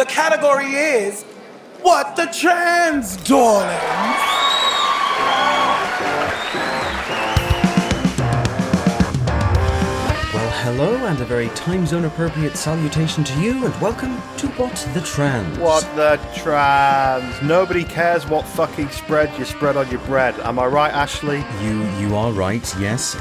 The category is What the Trans, Darlings? Hello, and a very time zone appropriate salutation to you, and welcome to What the Trans. What the trans? Nobody cares what fucking spread you spread on your bread. Am I right, Ashley? You are right, yes.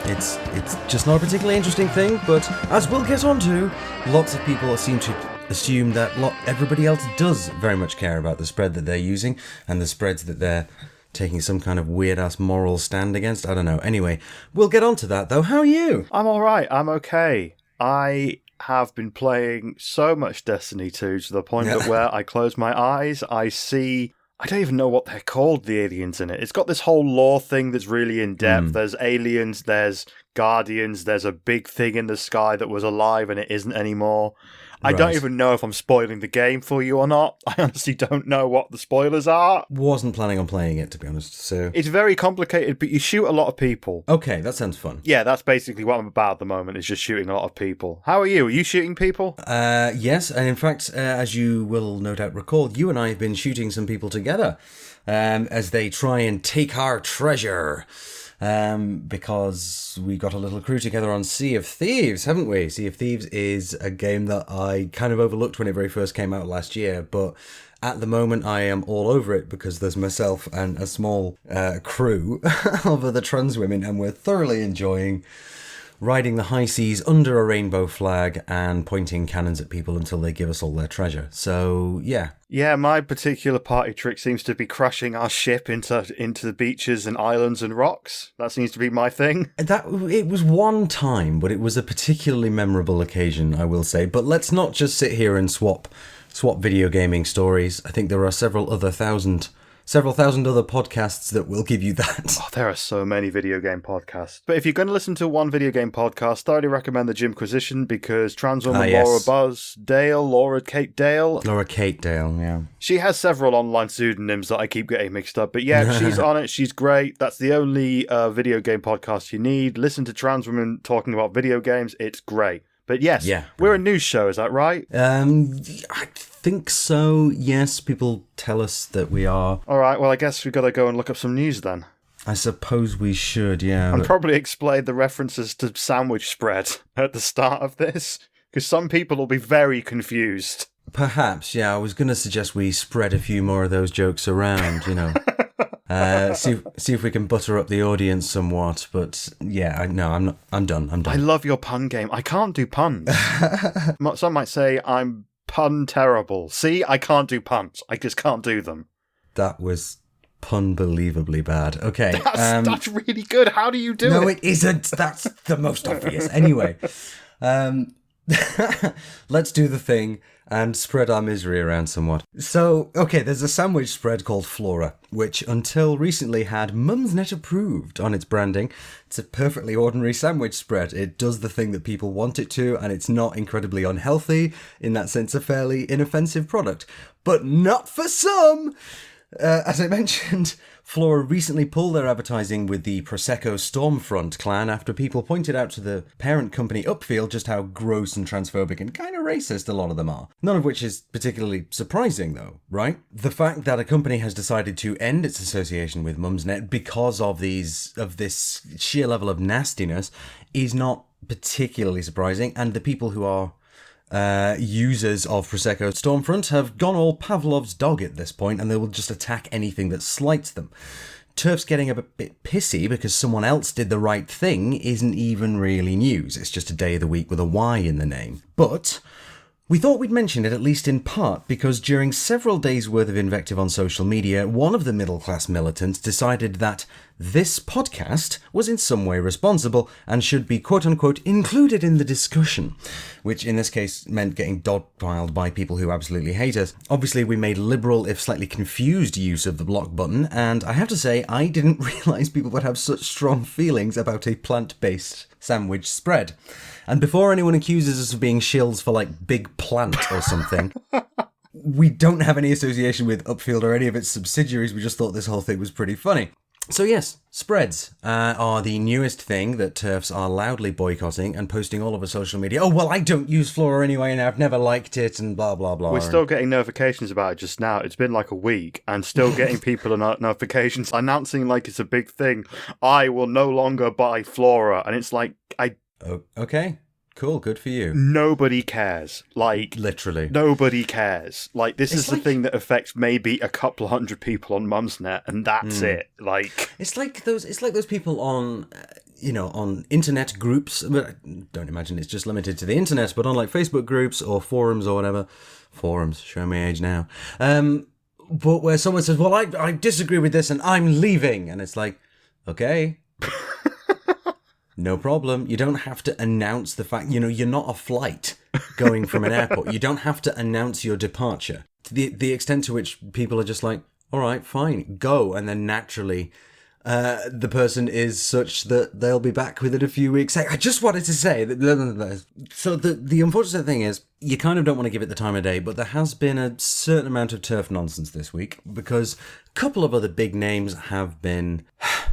It's just not a particularly interesting thing, but as we'll get on to, lots of people seem to assume that everybody else does very much care about the spread that they're using, and the spreads that they're taking some kind of weird-ass moral stand against. I don't know. Anyway, we'll get on to that, though. How are you? I'm alright. I'm okay. I have been playing so much Destiny 2 to the point that where I close my eyes, I see... I don't even know what they're called, the aliens in it. It's got this whole lore thing that's really in-depth. There's aliens, there's guardians, there's a big thing in the sky that was alive and it isn't anymore. I don't even know if I'm spoiling the game for you or not. I honestly don't know what the spoilers are. Wasn't planning on playing it, to be honest, so... It's very complicated, but you shoot a lot of people. Okay, that sounds fun. Yeah, that's basically what I'm about at the moment, is just shooting a lot of people. How are you? Are you shooting people? Yes, and in fact, as you will no doubt recall, you and I have been shooting some people together as they try and take our treasure. Because we got a little crew together on Sea of Thieves, haven't we? Sea of Thieves is a game that I kind of overlooked when it very first came out last year, but at the moment I am all over it because there's myself and a small crew of other trans women, and we're thoroughly enjoying riding the high seas under a rainbow flag and pointing cannons at people until they give us all their treasure. So, yeah. Yeah, my particular party trick seems to be crashing our ship into the beaches and islands and rocks. That seems to be my thing. It was one time, but it was a particularly memorable occasion, I will say. But let's not just sit here and swap video gaming stories. I think there are several thousand other podcasts that will give you that. Oh, there are so many video game podcasts. But if you're going to listen to one video game podcast, I thoroughly recommend the Jimquisition, because trans woman Laura Kate Dale, yeah. She has several online pseudonyms that I keep getting mixed up. But yeah, she's on it. She's great. That's the only video game podcast you need. Listen to trans women talking about video games. It's great. But yes, we're a news show, is that right? I think so, yes. People tell us that we are. All right, well, I guess we've got to go and look up some news then. I suppose we should, yeah. And probably explain the references to sandwich spread at the start of this, because some people will be very confused. Perhaps, yeah. I was going to suggest we spread a few more of those jokes around, you know. See if we can butter up the audience somewhat, but yeah, I'm done. I love your pun game. I can't do puns. Some might say I'm pun terrible. See, I can't do puns. I just can't do them. That was unbelievably bad. Okay. That's really good. How do you do it? No, it isn't. That's the most obvious. Anyway, let's do the thing and spread our misery around somewhat. So, okay, there's a sandwich spread called Flora, which until recently had Mumsnet approved on its branding. It's a perfectly ordinary sandwich spread. It does the thing that people want it to, and it's not incredibly unhealthy. In that sense, a fairly inoffensive product. But not for some! As I mentioned, Flora recently pulled their advertising with the Prosecco Stormfront clan after people pointed out to the parent company Upfield just how gross and transphobic and kind of racist a lot of them are. None of which is particularly surprising, though, right? The fact that a company has decided to end its association with Mumsnet because of this sheer level of nastiness is not particularly surprising, and the people who are users of Prosecco Stormfront have gone all Pavlov's dog at this point, and they will just attack anything that slights them. Turf's getting a bit pissy because someone else did the right thing isn't even really news. It's just a day of the week with a Y in the name. But we thought we'd mention it at least in part because during several days' worth of invective on social media, one of the middle-class militants decided that this podcast was in some way responsible and should be quote-unquote included in the discussion, which in this case meant getting dogpiled by people who absolutely hate us. Obviously, we made liberal, if slightly confused, use of the block button, and I have to say, I didn't realise people would have such strong feelings about a plant-based sandwich spread. And before anyone accuses us of being shills for, like, Big Plant or something, we don't have any association with Upfield or any of its subsidiaries. We just thought this whole thing was pretty funny. So yes, spreads are the newest thing that TERFs are loudly boycotting and posting all over social media. Oh, well, I don't use Flora anyway, and I've never liked it, and blah, blah, blah. We're still getting notifications about it just now. It's been like a week, and still getting people notifications announcing like it's a big thing. I will no longer buy Flora, and it's like, Oh, okay. Cool, good for you. Nobody cares. Like, literally. Nobody cares. Like, this is like the thing that affects maybe a couple hundred people on Mumsnet, and that's it. Like, it's like those people on, on internet groups. But I don't imagine it's just limited to the internet, but on like Facebook groups or forums or whatever. Forums, show my age now. But where someone says, well, I disagree with this and I'm leaving. And it's like, okay. No problem. You don't have to announce the fact, you're not a flight going from an airport. You don't have to announce your departure. To the extent to which people are just like, all right, fine, go. And then naturally, the person is such that they'll be back within a few weeks. I just wanted to say that. So the unfortunate thing is, you kind of don't want to give it the time of day, but there has been a certain amount of TERF nonsense this week because a couple of other big names have been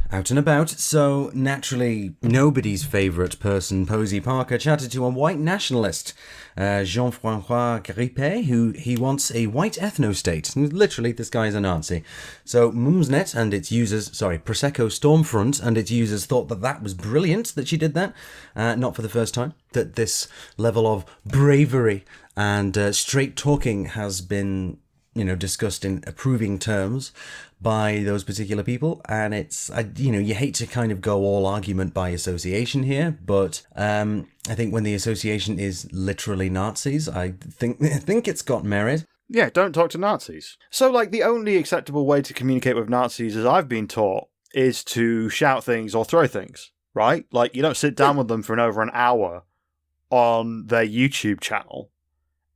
out and about. So naturally, nobody's favourite person, Posey Parker, chatted to a white nationalist, Jean-François Grippet, who he wants a white ethno-state. Literally, this guy is a Nazi. So Mumsnet and its users, Prosecco Stormfront and its users thought that was brilliant that she did that. Not for the first time. That this level of bravery and straight talking has been, discussed in approving terms by those particular people. And it's, you hate to kind of go all argument by association here, but I think when the association is literally Nazis, I think it's got merit. Yeah, don't talk to Nazis. So, like, the only acceptable way to communicate with Nazis, as I've been taught, is to shout things or throw things, right? Like, you don't sit down with them for over an hour on their YouTube channel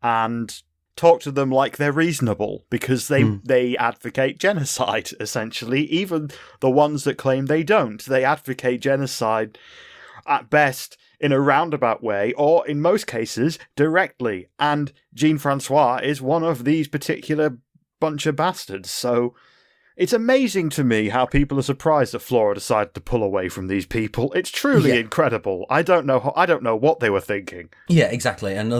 and talk to them like they're reasonable, because they advocate genocide, essentially. Even the ones that claim they don't. They advocate genocide, at best, in a roundabout way, or in most cases, directly. And Jean-Francois is one of these particular bunch of bastards. So it's amazing to me how people are surprised that Flora decided to pull away from these people. It's truly incredible. I don't know what they were thinking. Yeah, exactly. And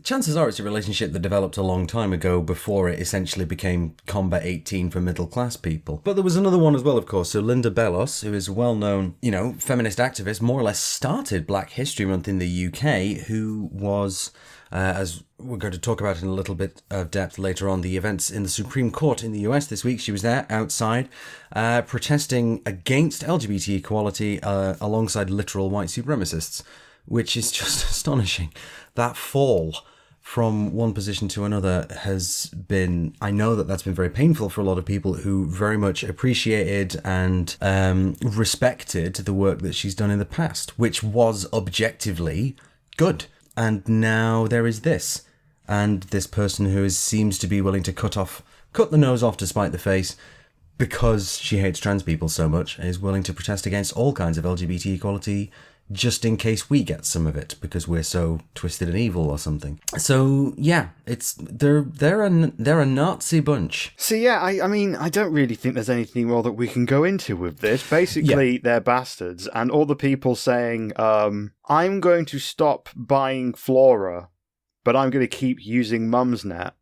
chances are it's a relationship that developed a long time ago before it essentially became Combat 18 for middle class people. But there was another one as well, of course. So Linda Bellos, who is a well-known, feminist activist, more or less started Black History Month in the UK, who was, as we're going to talk about in a little bit of depth later on, the events in the Supreme Court in the US this week. She was there outside protesting against LGBT equality alongside literal white supremacists, which is just astonishing. That fall from one position to another has been, I know that's been very painful for a lot of people who very much appreciated and respected the work that she's done in the past, which was objectively good. And now there is this. And this person who seems to be willing to cut the nose off to spite the face because she hates trans people so much, is willing to protest against all kinds of LGBT equality just in case we get some of it because we're so twisted and evil or something. So yeah, they're a Nazi bunch. So yeah, I mean, I don't really think there's anything more that we can go into with this. Basically, they're bastards, and all the people saying, I'm going to stop buying Flora, but I'm going to keep using Mumsnet.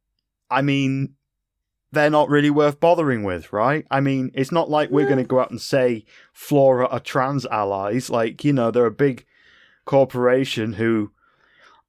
I mean, they're not really worth bothering with, right? I mean, it's not like we're going to go out and say Flora are trans allies. Like, they're a big corporation who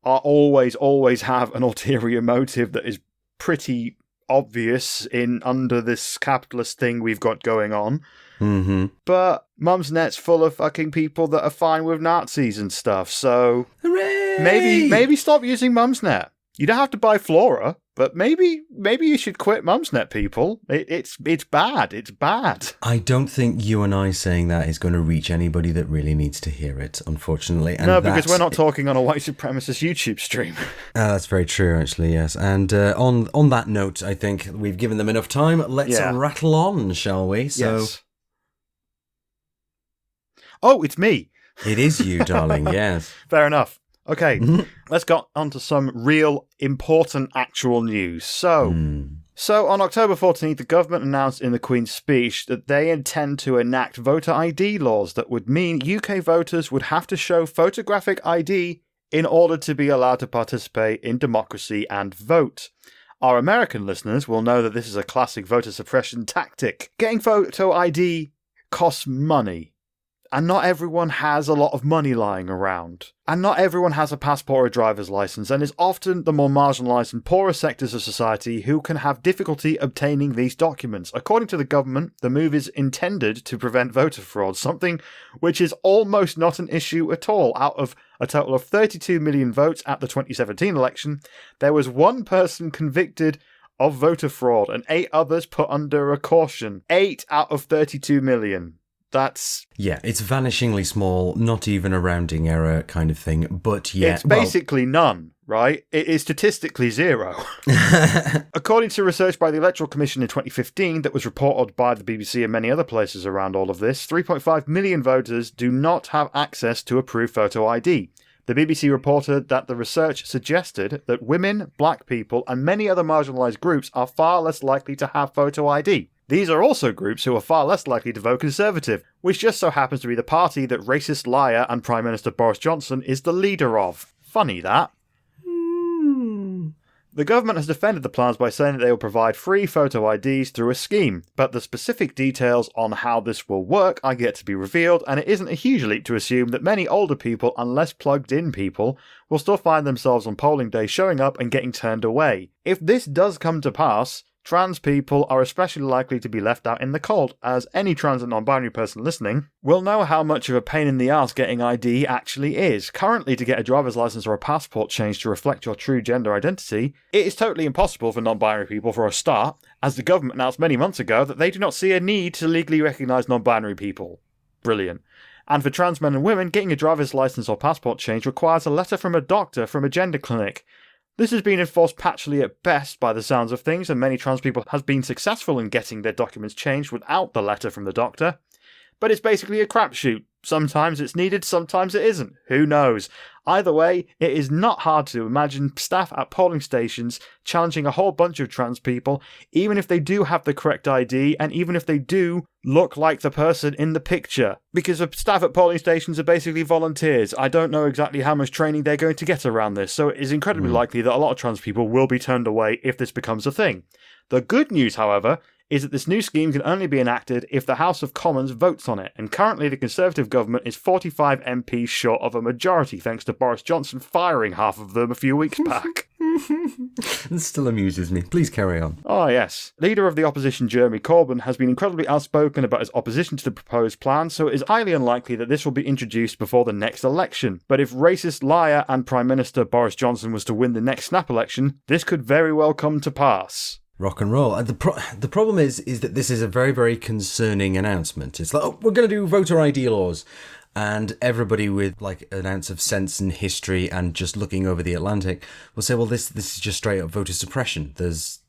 are always have an ulterior motive that is pretty obvious under this capitalist thing we've got going on. Mm-hmm. But Mumsnet's full of fucking people that are fine with Nazis and stuff, so Hooray! maybe stop using Mumsnet. You don't have to buy Flora, but maybe you should quit Mumsnet, people. It's bad. It's bad. I don't think you and I saying that is going to reach anybody that really needs to hear it, unfortunately. And no, because we're not talking on a white supremacist YouTube stream. That's very true, actually, yes. And on that note, I think we've given them enough time. Let's rattle on, shall we? So, yes. Oh, it's me. It is you, darling, yes. Fair enough. Okay, let's get on to some real important actual news. So, So on October 14th, the government announced in the Queen's speech that they intend to enact voter ID laws that would mean UK voters would have to show photographic ID in order to be allowed to participate in democracy and vote. Our American listeners will know that this is a classic voter suppression tactic. Getting photo ID costs money. And not everyone has a lot of money lying around. And not everyone has a passport or a driver's license, and it's often the more marginalised and poorer sectors of society who can have difficulty obtaining these documents. According to the government, the move is intended to prevent voter fraud, something which is almost not an issue at all. Out of a total of 32 million votes at the 2017 election, there was one person convicted of voter fraud and 8 others put under a caution. 8 out of 32 million. That's... Yeah, it's vanishingly small, not even a rounding error kind of thing, but yeah... It's basically none, right? It is statistically 0. According to research by the Electoral Commission in 2015 that was reported by the BBC and many other places around all of this, 3.5 million voters do not have access to approved photo ID. The BBC reported that the research suggested that women, black people, and many other marginalised groups are far less likely to have photo ID. These are also groups who are far less likely to vote Conservative, which just so happens to be the party that racist liar and Prime Minister Boris Johnson is the leader of. Funny that. The government has defended the plans by saying that they will provide free photo IDs through a scheme, but the specific details on how this will work are yet to be revealed, and it isn't a huge leap to assume that many older people and less plugged-in people will still find themselves on polling day showing up and getting turned away. If this does come to pass, trans people are especially likely to be left out in the cold, as any trans and non-binary person listening will know how much of a pain in the arse getting ID actually is. Currently, to get a driver's license or a passport changed to reflect your true gender identity, it is totally impossible for non-binary people for a start, as the government announced many months ago that they do not see a need to legally recognise non-binary people. Brilliant. And for trans men and women, getting a driver's license or passport change requires a letter from a doctor from a gender clinic. This has been enforced patchily at best by the sounds of things, and many trans people have been successful in getting their documents changed without the letter from the doctor. But it's basically a crapshoot. Sometimes it's needed, sometimes it isn't. Who knows? Either way, it is not hard to imagine staff at polling stations challenging a whole bunch of trans people, even if they do have the correct ID, and even if they do look like the person in the picture. Because the staff at polling stations are basically volunteers. I don't know exactly how much training they're going to get around this, so it is incredibly likely that a lot of trans people will be turned away if this becomes a thing. The good news, however, is that this new scheme can only be enacted if the House of Commons votes on it, and currently the Conservative government is 45 MPs short of a majority thanks to Boris Johnson firing half of them a few weeks back. This still amuses me. Please carry on. Oh yes. Leader of the opposition Jeremy Corbyn has been incredibly outspoken about his opposition to the proposed plan, so it is highly unlikely that this will be introduced before the next election. But if racist liar and Prime Minister Boris Johnson was to win the next snap election, this could very well come to pass. Rock and roll. And the problem is that this is a very, very concerning announcement. It's like, oh, we're going to do voter ID laws. And everybody with like an ounce of sense and history and just looking over the Atlantic will say, well, this is just straight up voter suppression. There's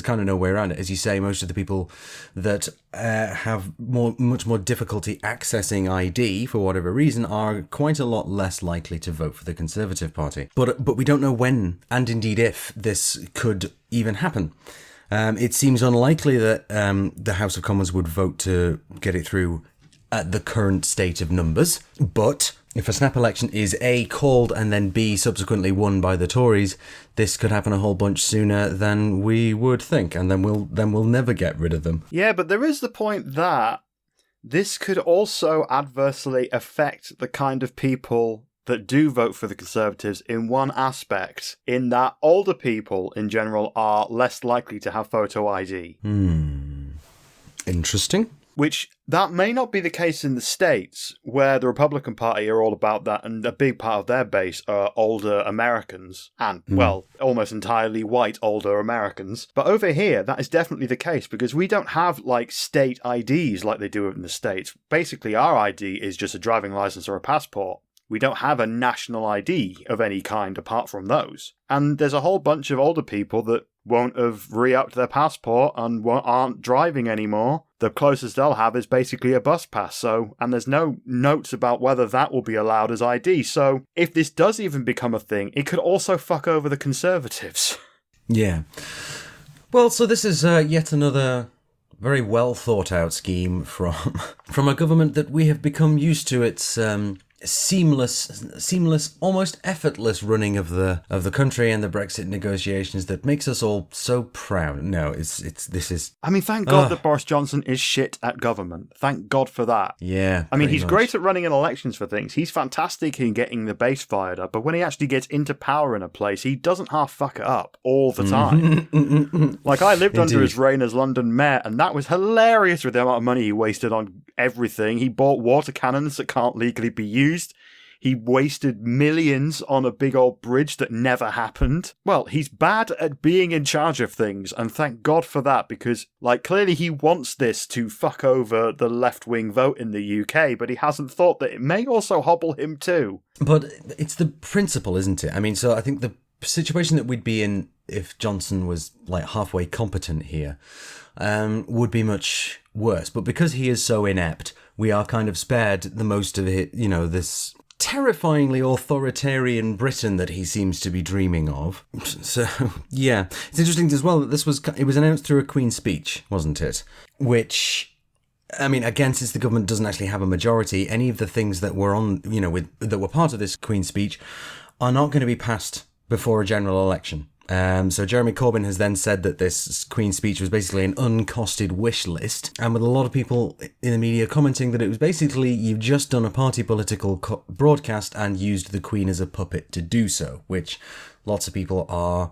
kind of no way around it. As you say, most of the people that have much more difficulty accessing ID for whatever reason are quite a lot less likely to vote for the Conservative Party. But we don't know when, and indeed if, this could even happen. It seems unlikely that the House of Commons would vote to get it through at the current state of numbers, but if a snap election is A, called and then B, subsequently won by the Tories, this could happen a whole bunch sooner than we would think, and then we'll never get rid of them. Yeah, but there is the point that this could also adversely affect the kind of people that do vote for the Conservatives in one aspect, in that older people in general are less likely to have photo ID. Interesting. Which, that may not be the case in the States, where the Republican Party are all about that, and a big part of their base are older Americans, and, well, almost entirely white older Americans. But over here, that is definitely the case, because we don't have, like, state IDs like they do in the States. Basically, our ID is just a driving license or a passport. We don't have a national ID of any kind apart from those. And there's a whole bunch of older people that won't have re-upped their passport and aren't driving anymore. The closest they'll have is basically a bus pass, and there's no notes about whether that will be allowed as ID. So if this does even become a thing, it could also fuck over the Conservatives. Yeah. Well, so this is yet another very well thought out scheme from a government that we have become used to its seamless, almost effortless running of the country and the Brexit negotiations that makes us all so proud. No, this is. I mean, thank God that Boris Johnson is shit at government. Thank God for that. Yeah. I mean, he's great at running in elections for things. He's fantastic in getting the base fired up, but when he actually gets into power in a place, he doesn't half fuck it up all the time. Like, I lived under his reign as London mayor, and that was hilarious with the amount of money he wasted on everything. He bought water cannons that can't legally be used. He wasted millions on a big old bridge that never happened. Well, he's bad at being in charge of things, and thank God for that, because, like, clearly he wants this to fuck over the left-wing vote in the UK, but he hasn't thought that it may also hobble him too. But it's the principle, isn't it? I mean, so I think the situation that we'd be in if Johnson was, like, halfway competent here would be much worse. But because he is so inept, we are kind of spared the most of it, this terrifyingly authoritarian Britain that he seems to be dreaming of. So, yeah. It's interesting as well that it was announced through a Queen's speech, wasn't it? Which, I mean, again, since the government doesn't actually have a majority, any of the things that were that were part of this Queen's speech are not going to be passed before a general election. So Jeremy Corbyn has then said that this Queen's speech was basically an uncosted wish list, and with a lot of people in the media commenting that it was basically you've just done a party political broadcast and used the Queen as a puppet to do so, which lots of people are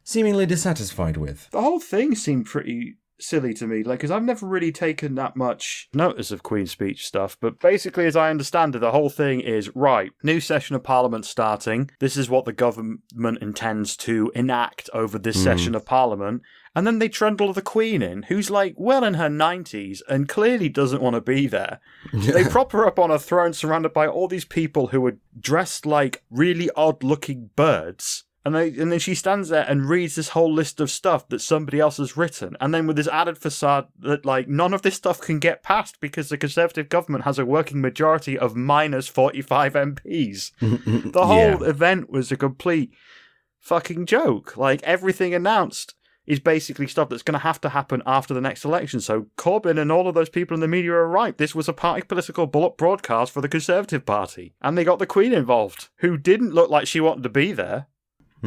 seemingly dissatisfied with. The whole thing seemed pretty silly to me, because I've never really taken that much notice of Queen's speech stuff, but basically, as I understand it, the whole thing is, right, new session of Parliament starting, this is what the government intends to enact over this session of Parliament, and then they trundle the Queen in, who's like well in her 90s and clearly doesn't want to be there. Yeah. They prop her up on a throne surrounded by all these people who are dressed like really odd-looking birds. And then she stands there and reads this whole list of stuff that somebody else has written. And then with this added facade that, like, none of this stuff can get passed because the Conservative government has a working majority of minus 45 MPs. The whole event was a complete fucking joke. Like, everything announced is basically stuff that's going to happen after the next election. So Corbyn and all of those people in the media are right. This was a party political broadcast for the Conservative Party. And they got the Queen involved, who didn't look like she wanted to be there.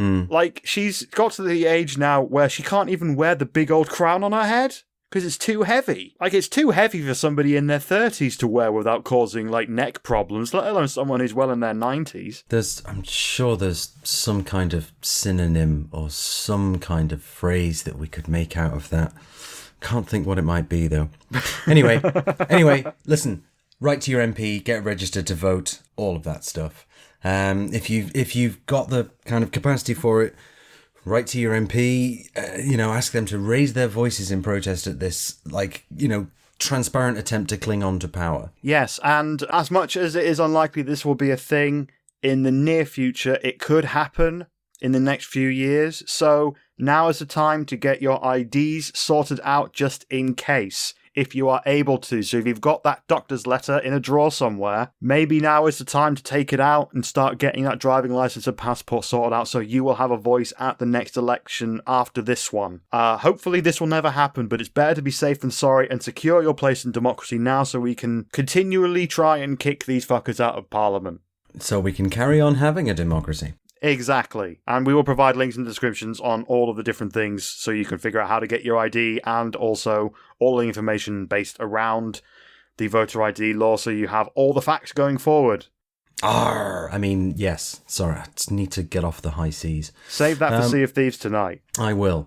Like, she's got to the age now where she can't even wear the big old crown on her head because it's too heavy. Like, it's too heavy for somebody in their 30s to wear without causing, like, neck problems, let alone someone who's well in their 90s. I'm sure there's some kind of synonym or some kind of phrase that we could make out of that. Can't think what it might be, though. Anyway, listen, write to your MP, get registered to vote, all of that stuff. If you've got the kind of capacity for it, write to your MP, ask them to raise their voices in protest at this, transparent attempt to cling on to power. Yes, and as much as it is unlikely this will be a thing in the near future, it could happen in the next few years. So now is the time to get your IDs sorted out just in case, if you are able to. So if you've got that doctor's letter in a drawer somewhere, maybe now is the time to take it out and start getting that driving license and passport sorted out so you will have a voice at the next election after this one. Hopefully this will never happen, but it's better to be safe than sorry and secure your place in democracy now so we can continually try and kick these fuckers out of Parliament. So we can carry on having a democracy. Exactly. And we will provide links in the descriptions on all of the different things so you can figure out how to get your ID and also all the information based around the voter ID law so you have all the facts going forward. Yes. Sorry, I just need to get off the high seas. Save that for Sea of Thieves tonight. I will.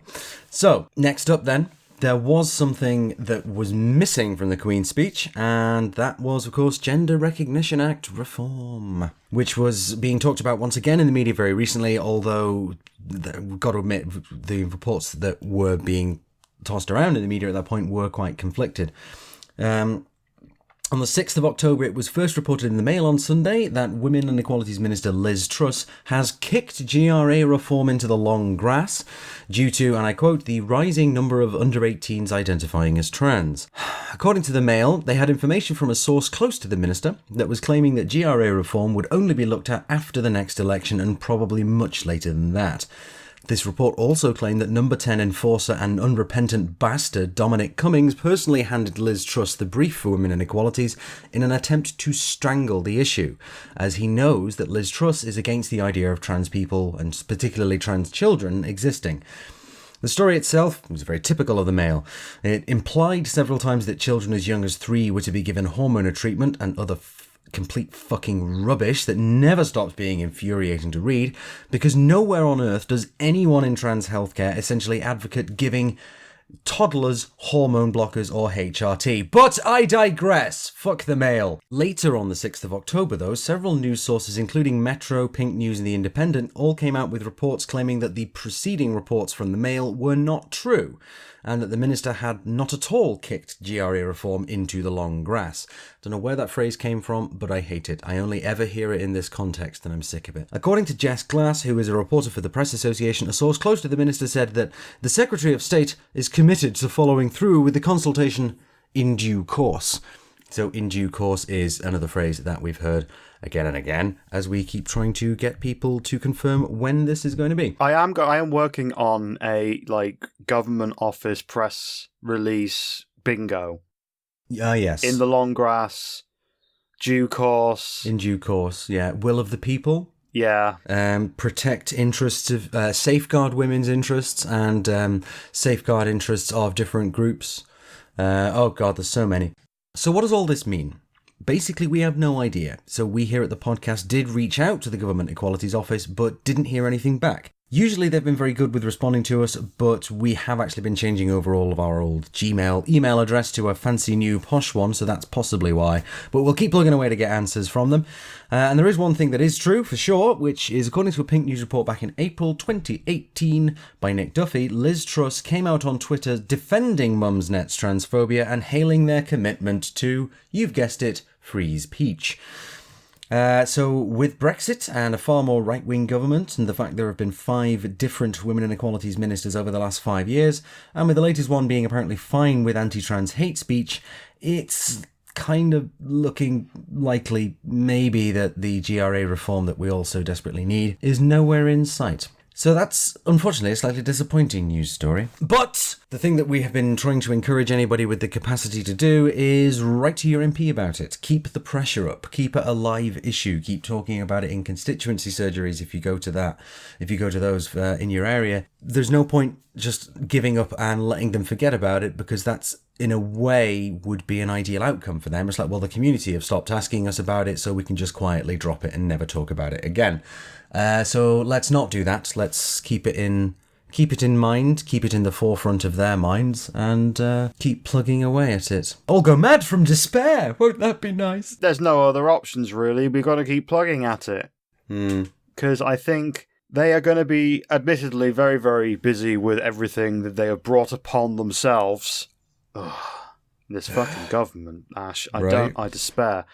So, next up then, there was something that was missing from the Queen's speech, and that was, of course, Gender Recognition Act reform, which was being talked about once again in the media very recently, although we've got to admit the reports that were being tossed around in the media at that point were quite conflicted. On the 6th of October, it was first reported in the Mail on Sunday that Women and Equalities Minister Liz Truss has kicked GRA reform into the long grass due to, and I quote, the rising number of under-18s identifying as trans. According to the Mail, they had information from a source close to the minister that was claiming that GRA reform would only be looked at after the next election and probably much later than that. This report also claimed that number 10 enforcer and unrepentant bastard Dominic Cummings personally handed Liz Truss the brief for Women and Equalities in an attempt to strangle the issue, as he knows that Liz Truss is against the idea of trans people, and particularly trans children, existing. The story itself was very typical of the Mail. It implied several times that children as young as 3 were to be given hormonal treatment and other complete fucking rubbish that never stops being infuriating to read, because nowhere on earth does anyone in trans healthcare essentially advocate giving toddlers hormone blockers or HRT. But I digress. Fuck the Mail. Later on the 6th of October, though, several news sources, including Metro, Pink News and The Independent, all came out with reports claiming that the preceding reports from the Mail were not true, and that the minister had not at all kicked GRA reform into the long grass. Don't know where that phrase came from, but I hate it. I only ever hear it in this context, and I'm sick of it. According to Jess Glass, who is a reporter for the Press Association, a source close to the minister said that the Secretary of State is committed to following through with the consultation in due course. So in due course is another phrase that we've heard again and again as we keep trying to get people to confirm when this is going to be. I am working on a government office press release bingo. Yes. In the long grass, due course. In due course, yeah. Will of the people. Yeah. Protect interests of, safeguard women's interests and safeguard interests of different groups. Oh God, there's so many. So what does all this mean? Basically, we have no idea. So we here at the podcast did reach out to the Government Equalities Office, but didn't hear anything back. Usually they've been very good with responding to us, but we have actually been changing over all of our old Gmail email address to a fancy new posh one, so that's possibly why. But we'll keep plugging away to get answers from them. And there is one thing that is true for sure, which is according to a Pink News report back in April 2018 by Nick Duffy, Liz Truss came out on Twitter defending Mumsnet's transphobia and hailing their commitment to, you've guessed it, freeze Peach. So with Brexit and a far more right-wing government, and the fact there have been 5 different women and equalities ministers over the last 5 years, and with the latest one being apparently fine with anti-trans hate speech, it's kind of looking likely maybe that the GRA reform that we all so desperately need is nowhere in sight. So that's, unfortunately, a slightly disappointing news story. But the thing that we have been trying to encourage anybody with the capacity to do is write to your MP about it. Keep the pressure up. Keep it a live issue. Keep talking about it in constituency surgeries if you go to that. If you go to those in your area. There's no point just giving up and letting them forget about it, because that's, in a way, would be an ideal outcome for them. It's like, well, the community have stopped asking us about it, so we can just quietly drop it and never talk about it again. So let's not do that. Let's keep it in mind, keep it in the forefront of their minds, and keep plugging away at it. All go mad from despair. Won't that be nice? There's no other options, really. We've got to keep plugging at it. Because I think they are going to be, admittedly, very, very busy with everything that they have brought upon themselves. Ugh, this fucking government, Ash. I despair.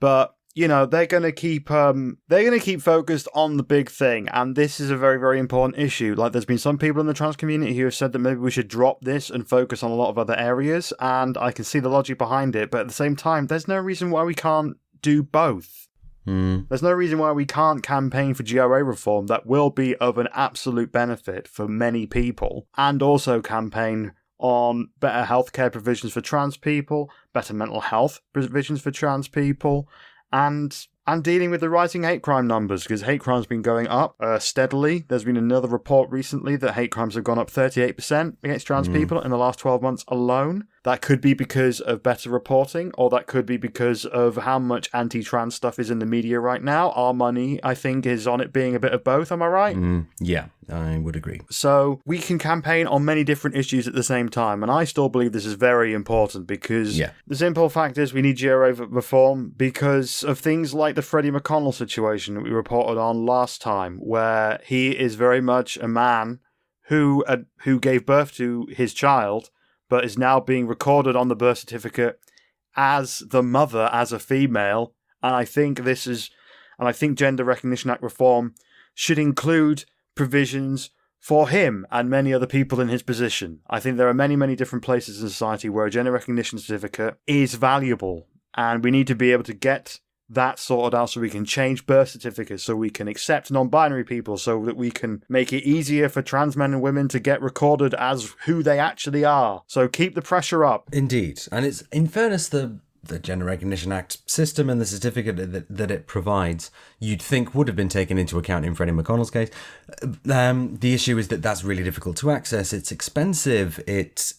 But they're going to keep focused on the big thing, and this is a very, very important issue. There's been some people in the trans community who have said that maybe we should drop this and focus on a lot of other areas, and I can see the logic behind it, but at the same time, there's no reason why we can't do both. There's no reason why we can't campaign for GRA reform that will be of an absolute benefit for many people, and also campaign on better healthcare provisions for trans people, better mental health provisions for trans people, and dealing with the rising hate crime numbers, because hate crime's been going up steadily. There's been another report recently that hate crimes have gone up 38% against trans people in the last 12 months alone. That could be because of better reporting, or that could be because of how much anti-trans stuff is in the media right now. Our money, I think, is on it being a bit of both, am I right? Yeah, I would agree. So we can campaign on many different issues at the same time, and I still believe this is very important, because the simple fact is we need GRA reform because of things like the Freddie McConnell situation that we reported on last time, where he is very much a man who gave birth to his child, but is now being recorded on the birth certificate as the mother, as a female. And I think Gender Recognition Act reform should include provisions for him and many other people in his position. I think there are many, many different places in society where a gender recognition certificate is valuable, and we need to be able to get that sorted out so we can change birth certificates, so we can accept non-binary people, so that we can make it easier for trans men and women to get recorded as who they actually are. So keep the pressure up. Indeed. And it's, in fairness, the Gender Recognition Act system and the certificate that it provides, you'd think would have been taken into account in Freddie McConnell's case. The issue is that that's really difficult to access. It's expensive. There's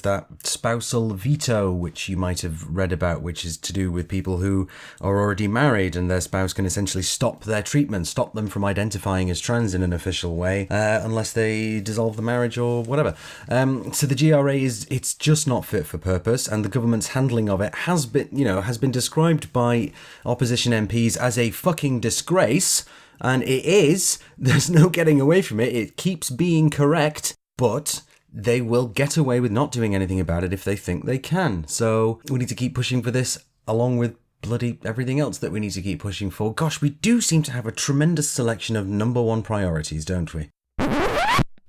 that spousal veto, which you might have read about, which is to do with people who are already married and their spouse can essentially stop their treatment, stop them from identifying as trans in an official way, unless they dissolve the marriage or whatever. So the GRA it's just not fit for purpose, and the government's handling of it has been described by opposition MPs as a fucking disgrace, and it is. There's no getting away from it. It keeps being correct, but they will get away with not doing anything about it if they think they can. So we need to keep pushing for this, along with bloody everything else that we need to keep pushing for. Gosh, we do seem to have a tremendous selection of number one priorities, don't we?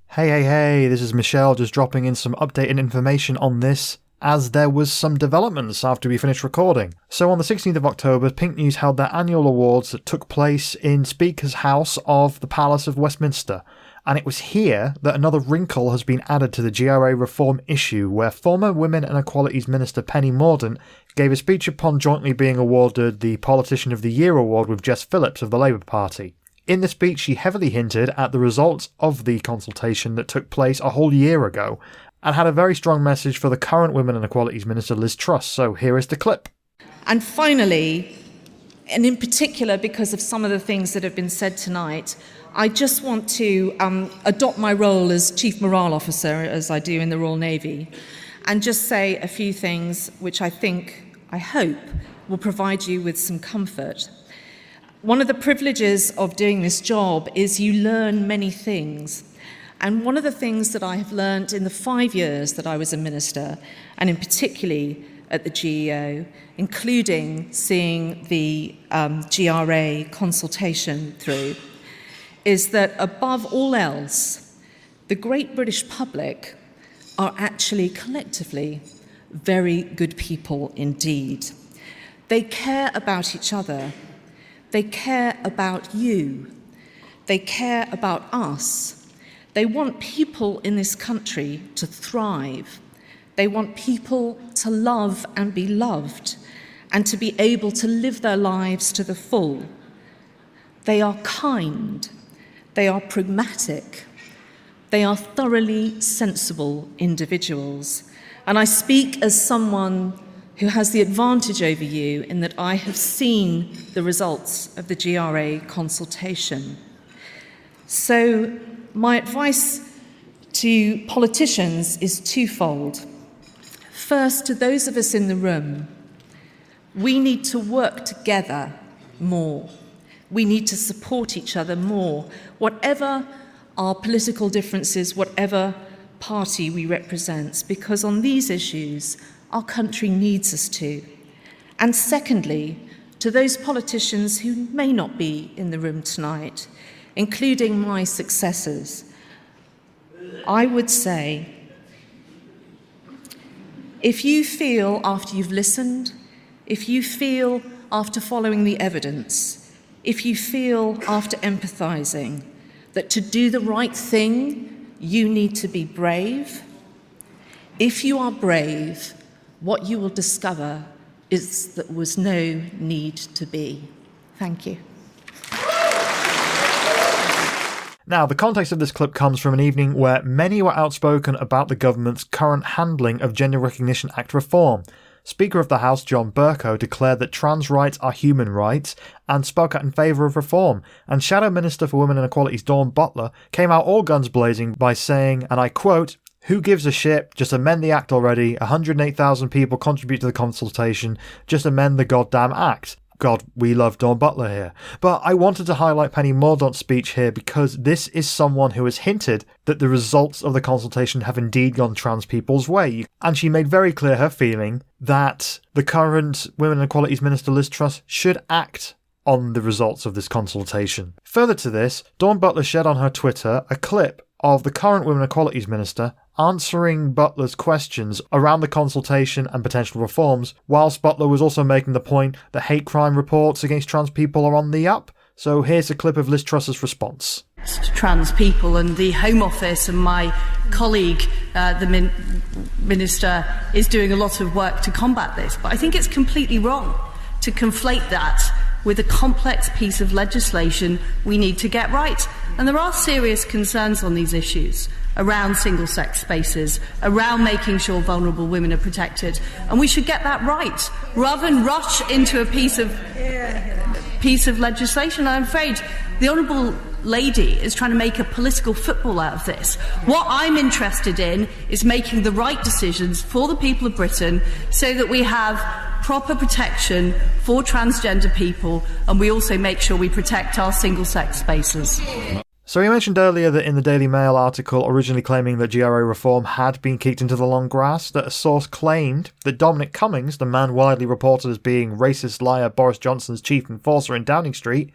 Hey, this is Michelle just dropping in some updated information on this, as there was some developments after we finished recording. So on the 16th of October, Pink News held their annual awards that took place in Speaker's House of the Palace of Westminster. And it was here that another wrinkle has been added to the GRA reform issue, where former Women and Equalities Minister Penny Mordaunt gave a speech upon jointly being awarded the Politician of the Year award with Jess Phillips of the Labour Party. In the speech, she heavily hinted at the results of the consultation that took place a whole year ago, and had a very strong message for the current Women and Equalities Minister, Liz Truss. So here is the clip. And finally, and in particular because of some of the things that have been said tonight, I just want to adopt my role as Chief Morale Officer, as I do in the Royal Navy, and just say a few things which I hope, will provide you with some comfort. One of the privileges of doing this job is you learn many things. And one of the things that I have learned in the 5 years that I was a minister, and in particularly at the GEO, including seeing the GRA consultation through, is that above all else, the great British public are actually collectively very good people indeed. They care about each other. They care about you. They care about us. They want people in this country to thrive. They want people to love and be loved, and to be able to live their lives to the full. They are kind. They are pragmatic. They are thoroughly sensible individuals. And I speak as someone who has the advantage over you in that I have seen the results of the GRA consultation. So my advice to politicians is twofold. First, to those of us in the room, we need to work together more. We need to support each other more, whatever our political differences, whatever party we represent, because on these issues, our country needs us to. And secondly, to those politicians who may not be in the room tonight, including my successors, I would say, if you feel after you've listened, if you feel after following the evidence, if you feel after empathizing, that to do the right thing, you need to be brave, if you are brave, what you will discover is that there was no need to be. Thank you. Now, the context of this clip comes from an evening where many were outspoken about the government's current handling of Gender Recognition Act reform. Speaker of the House John Bercow declared that trans rights are human rights and spoke out in favour of reform, and Shadow Minister for Women and Equalities Dawn Butler came out all guns blazing by saying, and I quote, "Who gives a shit? Just amend the act already. 108,000 people contribute to the consultation. Just amend the goddamn act." God, we love Dawn Butler here. But I wanted to highlight Penny Mordaunt's speech here because this is someone who has hinted that the results of the consultation have indeed gone trans people's way. And she made very clear her feeling that the current Women and Equalities Minister Liz Truss should act on the results of this consultation. Further to this, Dawn Butler shared on her Twitter a clip of the current Women Equalities Minister answering Butler's questions around the consultation and potential reforms, whilst Butler was also making the point that hate crime reports against trans people are on the up. So here's a clip of Liz Truss's response. Trans people, and the Home Office and my colleague, the Minister, is doing a lot of work to combat this. But I think it's completely wrong to conflate that with a complex piece of legislation we need to get right. And there are serious concerns on these issues around single-sex spaces, around making sure vulnerable women are protected. And we should get that right, rather than rush into a piece of legislation. I'm afraid the Honourable Lady is trying to make a political football out of this. What I'm interested in is making the right decisions for the people of Britain so that we have proper protection for transgender people, and we also make sure we protect our single-sex spaces. So we mentioned earlier that in the Daily Mail article originally claiming that GRA reform had been kicked into the long grass, that a source claimed that Dominic Cummings, the man widely reported as being racist liar Boris Johnson's chief enforcer in Downing Street,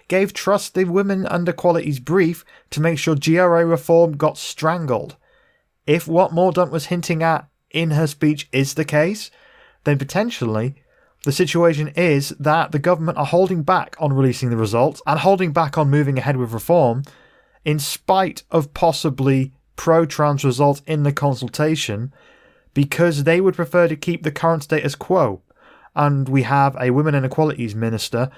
gave Truss the Women and Equalities brief to make sure GRA reform got strangled. If what Mordaunt was hinting at in her speech is the case, then potentially the situation is that the government are holding back on releasing the results and holding back on moving ahead with reform in spite of possibly pro-trans results in the consultation, because they would prefer to keep the current status quo. And we have a Women and Equalities Minister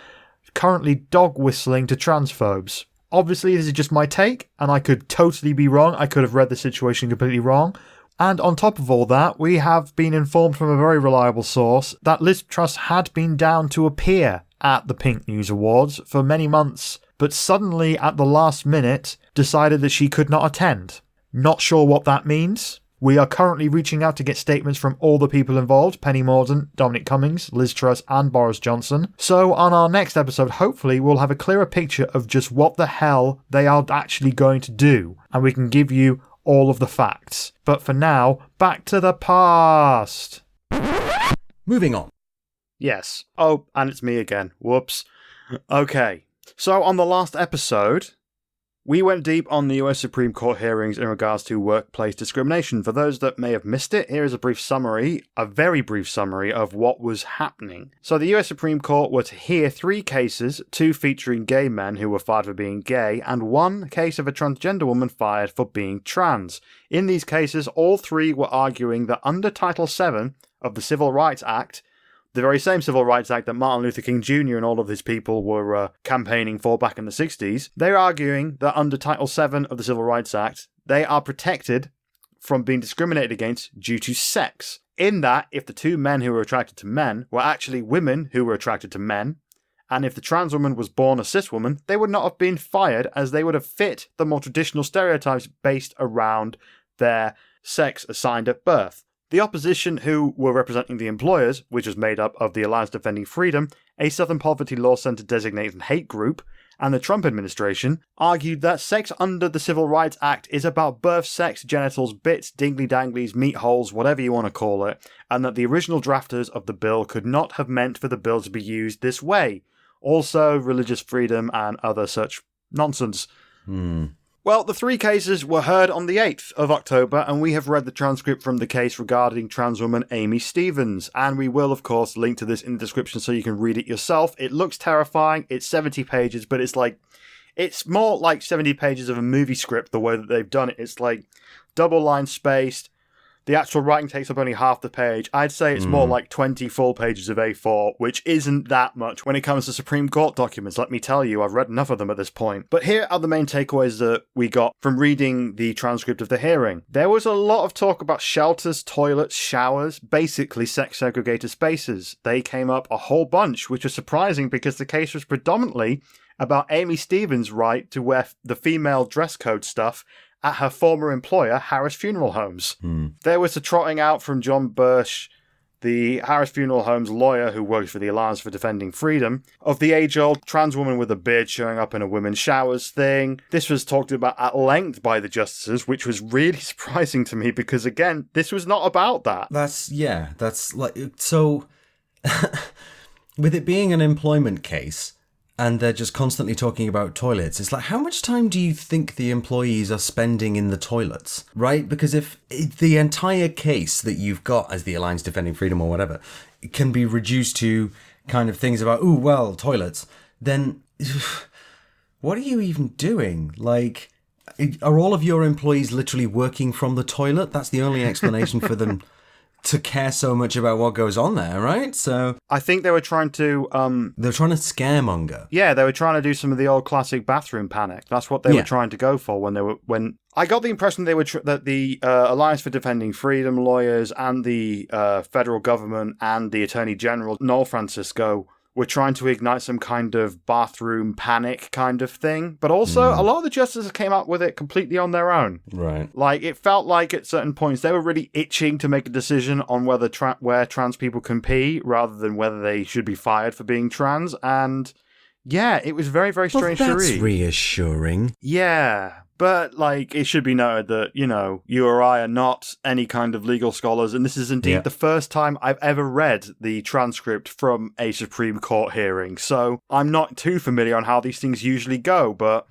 currently dog-whistling to transphobes. Obviously, this is just my take, and I could totally be wrong. I could have read the situation completely wrong. And on top of all that, we have been informed from a very reliable source that Liz Truss had been down to appear at the Pink News Awards for many months, but suddenly at the last minute decided that she could not attend. Not sure what that means. We are currently reaching out to get statements from all the people involved: Penny Mordaunt, Dominic Cummings, Liz Truss and Boris Johnson. So on our next episode, hopefully we'll have a clearer picture of just what the hell they are actually going to do, and we can give you all of the facts. But for now, back to the past. Moving on. Yes. Oh, and it's me again. Whoops. Okay. So on the last episode, we went deep on the US Supreme Court hearings in regards to workplace discrimination. For those that may have missed it, here is a brief summary, a very brief summary of what was happening. So the US Supreme Court were to hear 3 cases, 2 featuring gay men who were fired for being gay, and 1 case of a transgender woman fired for being trans. In these cases, all 3 were arguing that under Title VII of the Civil Rights Act, the very same Civil Rights Act that Martin Luther King Jr. and all of his people were campaigning for back in the 60s, they're arguing that under Title VII of the Civil Rights Act, they are protected from being discriminated against due to sex. In that, if the 2 men who were attracted to men were actually women who were attracted to men, and if the trans woman was born a cis woman, they would not have been fired, as they would have fit the more traditional stereotypes based around their sex assigned at birth. The opposition, who were representing the employers, which was made up of the Alliance Defending Freedom, a Southern Poverty Law Center designated hate group, and the Trump administration, argued that sex under the Civil Rights Act is about birth, sex, genitals, bits, dingly-danglies, meat holes, whatever you want to call it, and that the original drafters of the bill could not have meant for the bill to be used this way. Also, religious freedom and other such nonsense. Well, the 3 cases were heard on the 8th of October, and we have read the transcript from the case regarding trans woman Amy Stevens, and we will, of course, link to this in the description so you can read it yourself. It looks terrifying. It's 70 pages, but it's more like 70 pages of a movie script, the way that they've done it. It's like double line spaced. The actual writing takes up only half the page. I'd say it's more like 20 full pages of A4, which isn't that much when it comes to Supreme Court documents. Let me tell you, I've read enough of them at this point. But here are the main takeaways that we got from reading the transcript of the hearing. There was a lot of talk about shelters, toilets, showers, basically sex-segregated spaces. They came up a whole bunch, which was surprising because the case was predominantly about Amy Stevens' right to wear the female dress code stuff at her former employer, Harris Funeral Homes. There was a trotting out from John Birch, the Harris Funeral Homes lawyer who works for the Alliance for Defending Freedom, of the age-old trans woman with a beard showing up in a women's showers thing. This was talked about at length by the justices, which was really surprising to me because, again, this was not about that. That's like, so with it being an employment case, and they're just constantly talking about toilets. It's like, how much time do you think the employees are spending in the toilets, right? Because if the entire case that you've got as the Alliance Defending Freedom or whatever can be reduced to kind of things about, ooh, well, toilets, then what are you even doing? Like, are all of your employees literally working from the toilet? That's the only explanation for them to care so much about what goes on there, right? So I think they were trying to they're trying to scaremonger. Yeah, they were trying to do some of the old classic bathroom panic. That's what they were trying to go for when I got the impression they were that the Alliance for Defending Freedom lawyers and the federal government and the Attorney General Noel Francisco were trying to ignite some kind of bathroom panic kind of thing. But also, a lot of the justices came up with it completely on their own. Right. Like, it felt like at certain points they were really itching to make a decision on whether where trans people can pee rather than whether they should be fired for being trans. And yeah, it was very, very strange to read. That's reassuring. Yeah. But, like, it should be noted that, you know, you or I are not any kind of legal scholars, and this is indeed the first time I've ever read the transcript from a Supreme Court hearing, so I'm not too familiar on how these things usually go, but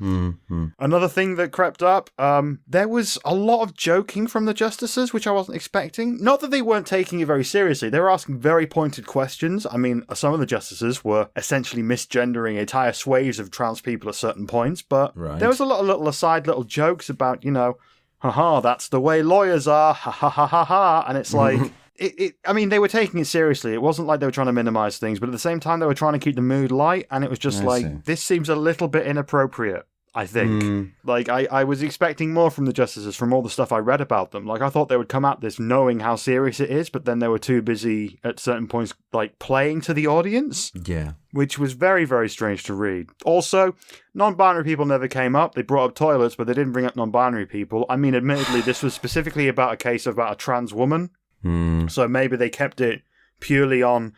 another thing that crept up, there was a lot of joking from the justices, which I wasn't expecting. Not that they weren't taking it very seriously, they were asking very pointed questions. I mean, some of the justices were essentially misgendering entire swathes of trans people at certain points, but there was a lot of little aside little jokes about, you know, haha, that's the way lawyers are, ha ha ha ha ha, and it's like, I mean, they were taking it seriously. It wasn't like they were trying to minimize things, but at the same time, they were trying to keep the mood light, and it was just this seems a little bit inappropriate, I think. Like, I was expecting more from the justices from all the stuff I read about them. Like, I thought they would come at this knowing how serious it is, but then they were too busy at certain points, like, playing to the audience. Yeah. Which was very, very strange to read. Also, non-binary people never came up. They brought up toilets, but they didn't bring up non-binary people. I mean, admittedly, this was specifically about a case about a trans woman. So maybe they kept it purely on,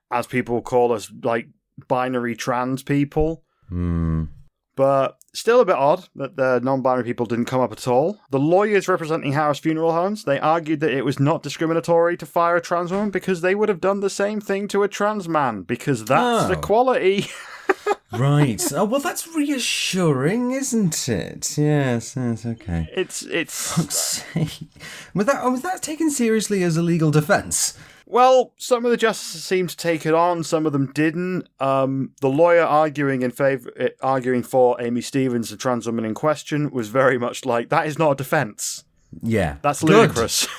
as people call us, like, binary trans people. But still a bit odd that the non-binary people didn't come up at all. The lawyers representing Harris Funeral Homes, they argued that it was not discriminatory to fire a trans woman because they would have done the same thing to a trans man, because that's equality. Right. Oh, well, that's reassuring, isn't it? Yes, okay. It's Fuck's sake. Was that taken seriously as a legal defense? Well, some of the justices seemed to take it on, some of them didn't. The lawyer arguing for Amy Stevens, the trans woman in question, was very much like, that is not a defense. Yeah. That's ludicrous.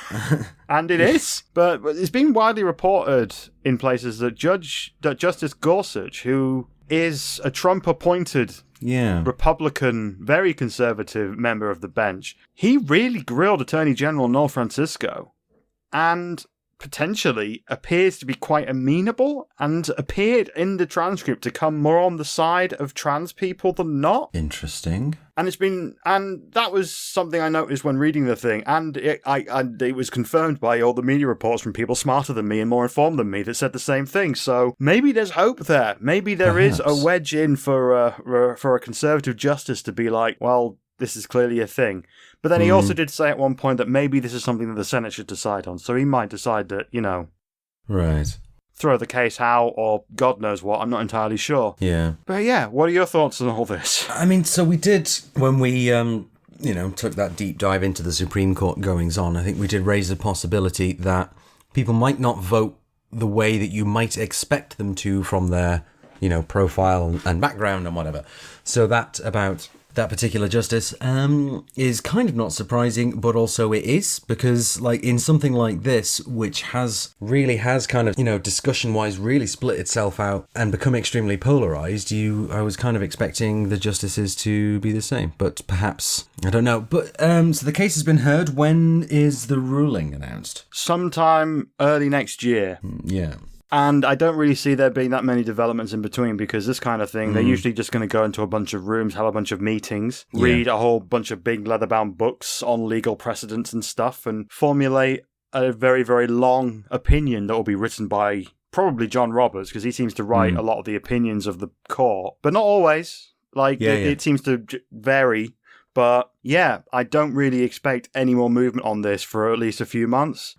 And it is. But it's been widely reported in places that Justice Gorsuch, who is a Trump-appointed Republican, very conservative member of the bench, he really grilled Attorney General Noel Francisco and potentially appears to be quite amenable and appeared in the transcript to come more on the side of trans people than not. Interesting. And that was something I noticed when reading the thing, and it was confirmed by all the media reports from people smarter than me and more informed than me that said the same thing. So maybe there's hope there. Maybe there is a wedge in for a conservative justice to be like, well, this is clearly a thing. But then he also did say at one point that maybe this is something that the Senate should decide on. So he might decide that, you know, throw the case how, or God knows what. I'm not entirely sure. Yeah. But yeah, what are your thoughts on all this? I mean, so we did, when we, took that deep dive into the Supreme Court goings on, I think we did raise the possibility that people might not vote the way that you might expect them to from their, profile and background and whatever. So that about that particular justice is kind of not surprising, but also it is, because like in something like this, which has kind of, discussion-wise really split itself out and become extremely polarized, I was kind of expecting the justices to be the same, but perhaps, I don't know. But so the case has been heard. When is the ruling announced? Sometime early next year. Yeah. And I don't really see there being that many developments in between, because this kind of thing, they're usually just going to go into a bunch of rooms, have a bunch of meetings, read a whole bunch of big leather-bound books on legal precedents and stuff, and formulate a very, very long opinion that will be written by probably John Roberts, because he seems to write a lot of the opinions of the court. But not always. It seems to vary. But yeah, I don't really expect any more movement on this for at least a few months.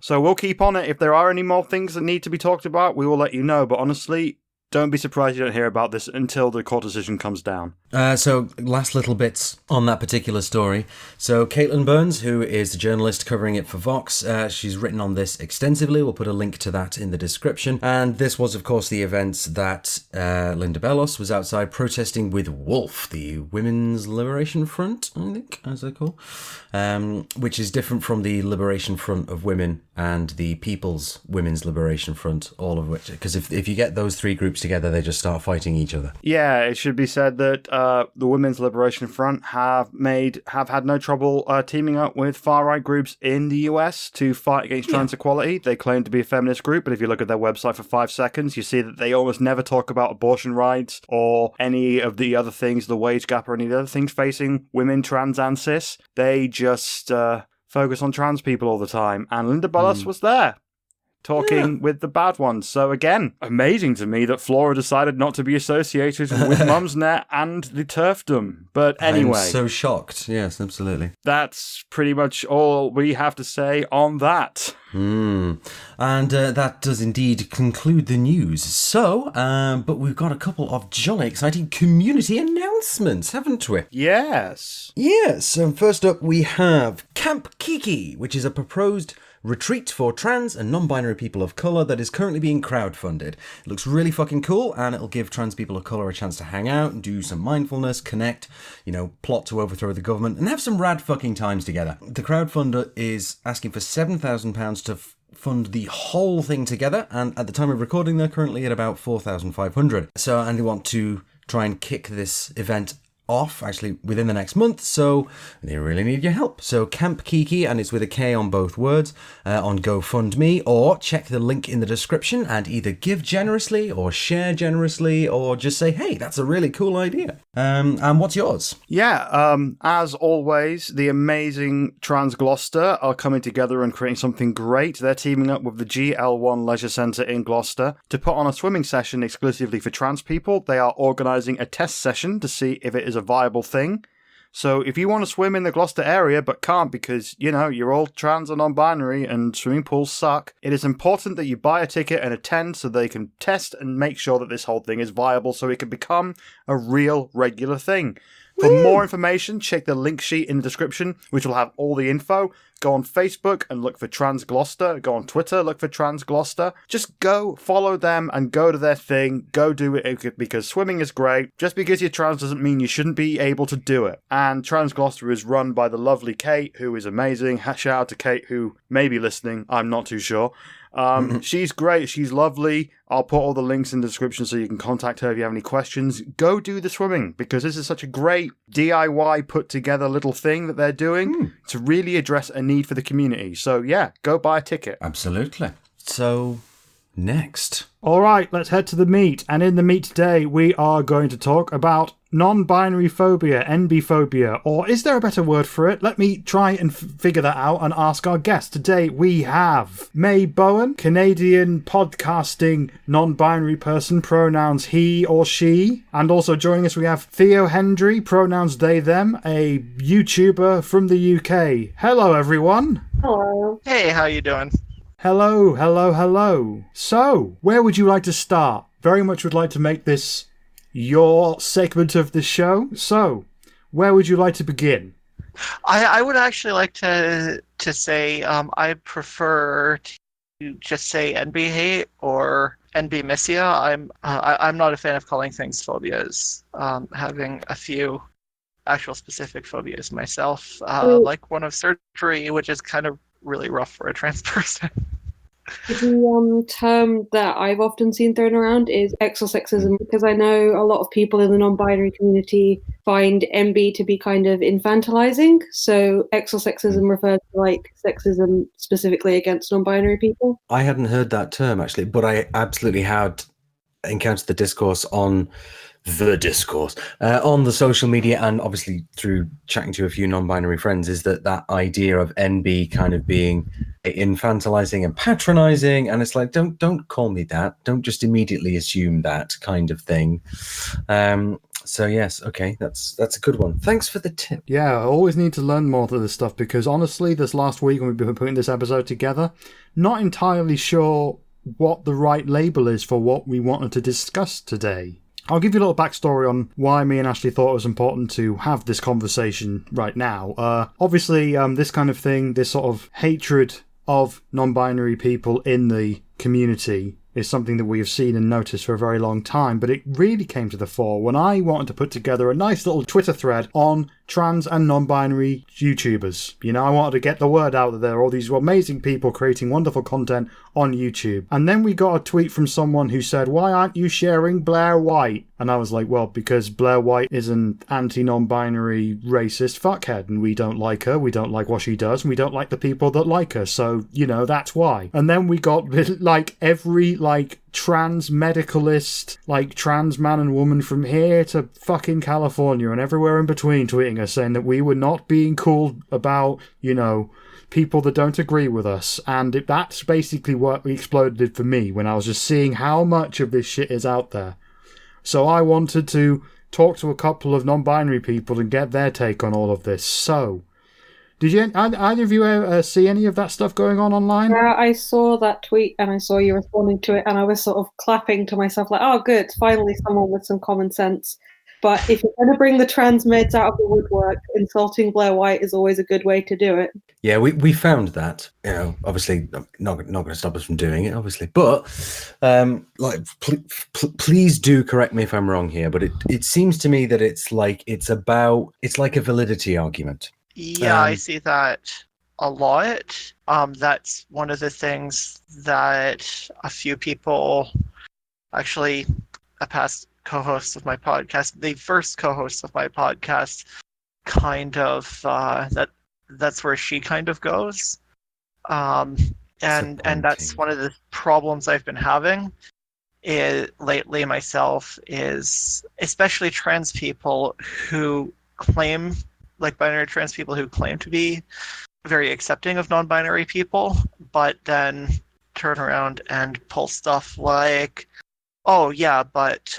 So we'll keep on it. If there are any more things that need to be talked about, we will let you know. But honestly, don't be surprised you don't hear about this until the court decision comes down. So, last little bits on that particular story. So, Caitlin Burns, who is a journalist covering it for Vox, she's written on this extensively. We'll put a link to that in the description. And this was, of course, the event that Linda Bellos was outside protesting with Wolf, the Women's Liberation Front, I think, as they call, which is different from the Liberation Front of Women and the People's Women's Liberation Front, all of which, because if you get those three groups together, they just start fighting each other. Yeah, it should be said that the Women's Liberation Front have had no trouble teaming up with far-right groups in the US to fight against trans equality. They claim to be a feminist group, but if you look at their website for 5 seconds, you see that they almost never talk about abortion rights or any of the other things, the wage gap or any of the other things facing women, trans and cis. They just focus on trans people all the time. And Linda Bellos was there, talking with the bad ones. So again, amazing to me that Flora decided not to be associated with Mumsnet and the turfdom. But anyway. I'm so shocked. Yes, absolutely. That's pretty much all we have to say on that. And that does indeed conclude the news. So, but we've got a couple of jolly exciting community announcements, haven't we? Yes. Yes. So first up we have Camp Kiki, which is a proposed retreat for trans and non-binary people of colour that is currently being crowdfunded. It looks really fucking cool, and it'll give trans people of colour a chance to hang out and do some mindfulness, connect, plot to overthrow the government, and have some rad fucking times together. The crowdfunder is asking for £7,000 to fund the whole thing together, and at the time of recording they're currently at about 4,500. So, and they want to try and kick this event off actually within the next month, so they really need your help. So Camp Kiki, and it's with a K on both words, on GoFundMe, or check the link in the description and either give generously or share generously or just say, hey, that's a really cool idea. And what's yours? Yeah, as always, the amazing Trans Gloucester are coming together and creating something great. They're teaming up with the GL1 Leisure Centre in Gloucester to put on a swimming session exclusively for trans people. They are organising a test session to see if it is a viable thing. So if you want to swim in the Gloucester area but can't because, you're all trans or non-binary and swimming pools suck, it is important that you buy a ticket and attend so they can test and make sure that this whole thing is viable so it can become a real regular thing. For more information, check the link sheet in the description, which will have all the info. Go on Facebook and look for Trans Gloucester. Go on Twitter, look for Trans Gloucester. Just go follow them and go to their thing. Go do it because swimming is great. Just because you're trans doesn't mean you shouldn't be able to do it. And Trans Gloucester is run by the lovely Kate, who is amazing. Shout out to Kate, who may be listening. I'm not too sure. She's great. She's lovely. I'll put all the links in the description so you can contact her if you have any questions. Go do the swimming because this is such a great DIY put together little thing that they're doing to really address a need for the community. So yeah, go buy a ticket. Absolutely. So next. All right, let's head to the meat. And in the meat today, we are going to talk about non-binary phobia, NB phobia, or is there a better word for it? Let me try and figure that out and ask our guest. Today we have May Bowen, Canadian podcasting non-binary person, pronouns he or she. And also joining us we have Theo Hendrie, pronouns they, them, a YouTuber from the UK. Hello, everyone. Hello. Hey, how you doing? Hello, hello, hello. So, where would you like to start? Very much would like to make this your segment of the show. So, where would you like to begin? I would actually like to say I prefer to just say NB hate or NB missia. I'm not a fan of calling things phobias. Having a few actual specific phobias myself, like one of surgery, which is kind of really rough for a trans person. The term that I've often seen thrown around is exosexism, because I know a lot of people in the non-binary community find MB to be kind of infantilizing. So exosexism refers to sexism specifically against non-binary people. I hadn't heard that term actually, but I absolutely had encountered the discourse on the social media, and obviously through chatting to a few non-binary friends, is that idea of NB kind of being infantilizing and patronizing, and it's like, don't call me that, don't just immediately assume that kind of thing. So yes, okay, that's a good one. Thanks for the tip. Yeah, I always need to learn more of this stuff, because honestly, this last week when we've been putting this episode together, not entirely sure what the right label is for what we wanted to discuss today. I'll give you a little backstory on why me and Ashley thought it was important to have this conversation right now. Obviously, this kind of thing, this sort of hatred of non-binary people in the community is something that we have seen and noticed for a very long time, but it really came to the fore when I wanted to put together a nice little Twitter thread on trans and non-binary YouTubers. You know, I wanted to get the word out that there are all these amazing people creating wonderful content on YouTube. And then we got a tweet from someone who said, "Why aren't you sharing Blair White?" And I was like, well, because Blair White is an anti-non-binary racist fuckhead, and we don't like her, we don't like what she does, and we don't like the people that like her, so, you know, that's why. And then we got, like, every, like, trans medicalist, like, trans man and woman from here to fucking California and everywhere in between tweeting us saying that we were not being cool about, you know, people that don't agree with us. And that's basically what exploded for me when I was just seeing how much of this shit is out there. So I wanted to talk to a couple of non-binary people and get their take on all of this. So, did you either of you see any of that stuff going on online? Yeah, I saw that tweet and I saw you responding to it, and I was sort of clapping to myself like, oh, good, finally someone with some common sense. But if you're going to bring the trans meds out of the woodwork, insulting Blair White is always a good way to do it. Yeah, we found that. You know, obviously, not going to stop us from doing it, obviously. But please do correct me if I'm wrong here. But it seems to me that it's like a validity argument. Yeah, I see that a lot. That's one of the things that a few people, actually, a past co-host of my podcast, the first co-host of my podcast, kind of that's where she kind of goes, and that's one of the problems I've been having lately myself, is especially trans people who claim, like binary trans people who claim to be very accepting of non-binary people, but then turn around and pull stuff like, oh yeah, but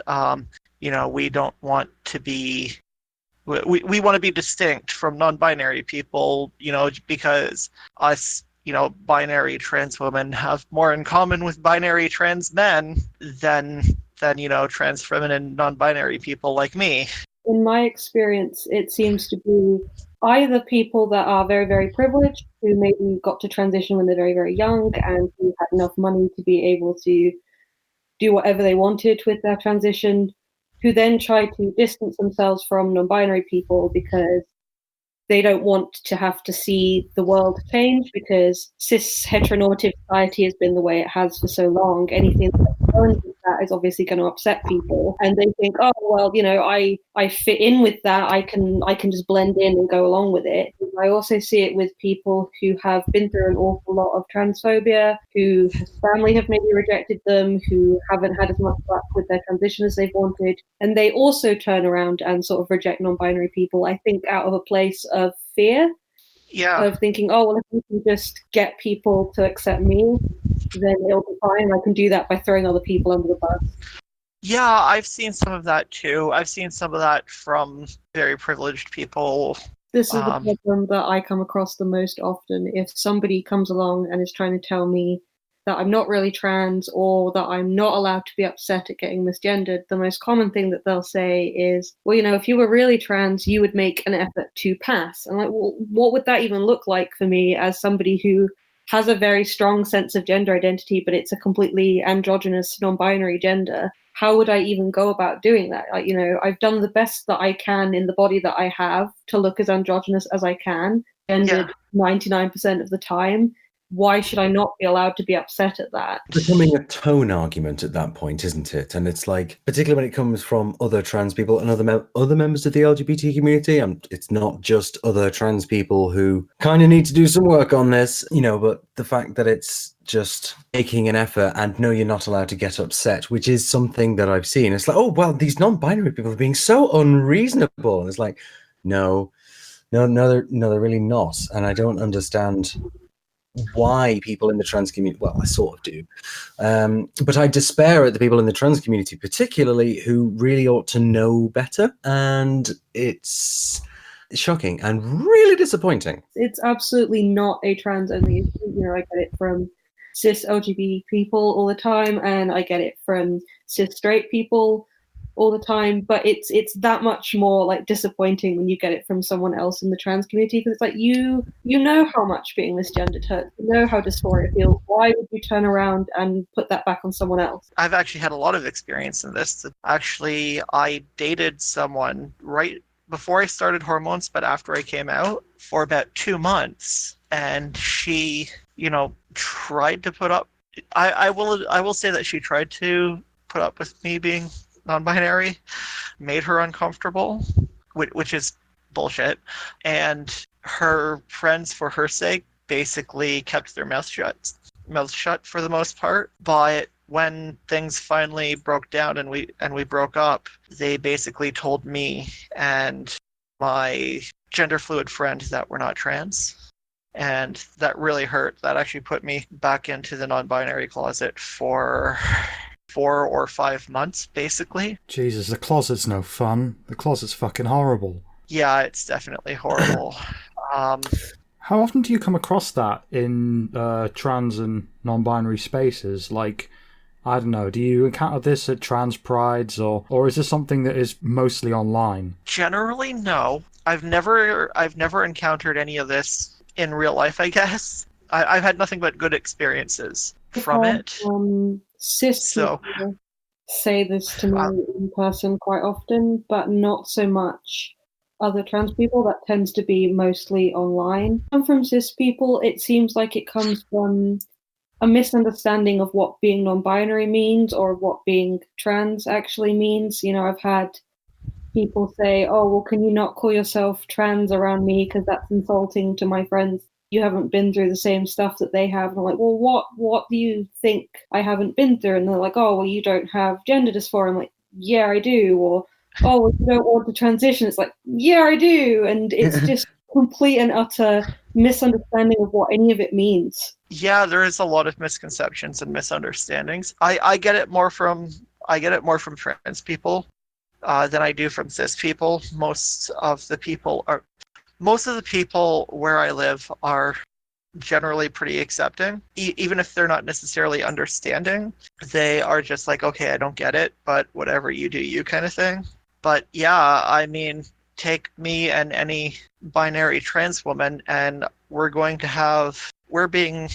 you know, we don't want to be, we want to be distinct from non-binary people, you know, because us, you know, binary trans women have more in common with binary trans men than you know, trans feminine non-binary people like me. In my experience, it seems to be either people that are very, very privileged, who maybe got to transition when they're very, very young and who had enough money to be able to do whatever they wanted with their transition, who then try to distance themselves from non-binary people because they don't want to have to see the world change, because cis heteronormative society has been the way it has for so long. Anything that challenges that is obviously going to upset people, and they think, oh well, you know, I fit in with that, I can just blend in and go along with it. I also see it with people who have been through an awful lot of transphobia, whose family have maybe rejected them, who haven't had as much luck with their transition as they've wanted, and they also turn around and sort of reject non-binary people, I think out of a place of fear. Yeah. Of thinking, oh well, if we can just get people to accept me, then it'll be fine. I can do that by throwing other people under the bus. Yeah, I've seen some of that too. I've seen some of that from very privileged people. This is the problem that I come across the most often. If somebody comes along and is trying to tell me that I'm not really trans, or that I'm not allowed to be upset at getting misgendered, the most common thing that they'll say is, well, you know, if you were really trans, you would make an effort to pass. I'm like, well, what would that even look like for me as somebody who has a very strong sense of gender identity, but it's a completely androgynous, non-binary gender? How would I even go about doing that? Like, you know, I've done the best that I can in the body that I have to look as androgynous as I can, gendered 99% of the time. Why should I not be allowed to be upset at that? It's becoming a tone argument at that point, isn't it? And it's like, particularly when it comes from other trans people and other members of the LGBT community, it's not just other trans people who kind of need to do some work on this, you know, but the fact that it's just making an effort and no, you're not allowed to get upset, which is something that I've seen. It's like, oh, well, these non-binary people are being so unreasonable. And it's like, no, they're really not. And I don't understand why people in the trans community, well, I sort of do, but I despair at the people in the trans community particularly who really ought to know better, and it's shocking and really disappointing. It's absolutely not a trans only issue. You know, I get it from cis LGBT people all the time, and I get it from cis straight people all the time, but it's that much more like disappointing when you get it from someone else in the trans community, because it's like you know how much being misgendered hurts, you know how dysphoria feels. Why would you turn around and put that back on someone else? I've actually had a lot of experience in this. Actually, I dated someone right before I started hormones, but after I came out, for about 2 months, and she, tried to put up. I will say that she tried to put up with me being non-binary, made her uncomfortable, which is bullshit. And her friends, for her sake, basically kept their mouth shut for the most part. But when things finally broke down and we broke up, they basically told me and my gender fluid friend that we're not trans. And that really hurt. That actually put me back into the non-binary closet for 4 or 5 months, basically. Jesus, the closet's no fun. The closet's fucking horrible. Yeah, it's definitely horrible. How often do you come across that in trans and non-binary spaces? Like, I don't know, do you encounter this at trans prides, or is this something that is mostly online? Generally, no. I've never encountered any of this in real life, I guess. I've had nothing but good experiences from it. Cis people say this to me in person quite often, but not so much other trans people. That tends to be mostly online. And from cis people, it seems like it comes from a misunderstanding of what being non-binary means or what being trans actually means. I've had people say, oh, well, can you not call yourself trans around me because that's insulting to my friends? You haven't been through the same stuff that they have. And I'm like, well, what do you think I haven't been through? And they're like, oh, well, you don't have gender dysphoria. I'm like, yeah, I do. Or, oh, well, you don't want to transition. It's like, yeah, I do. And it's just complete and utter misunderstanding of what any of it means. Yeah, there is a lot of misconceptions and misunderstandings. I get it more from trans people than I do from cis people. Most of the people where I live are generally pretty accepting. Even if they're not necessarily understanding, they are just like, okay, I don't get it, but whatever, you do you kind of thing. But yeah, I mean, take me and any binary trans woman, and we're being,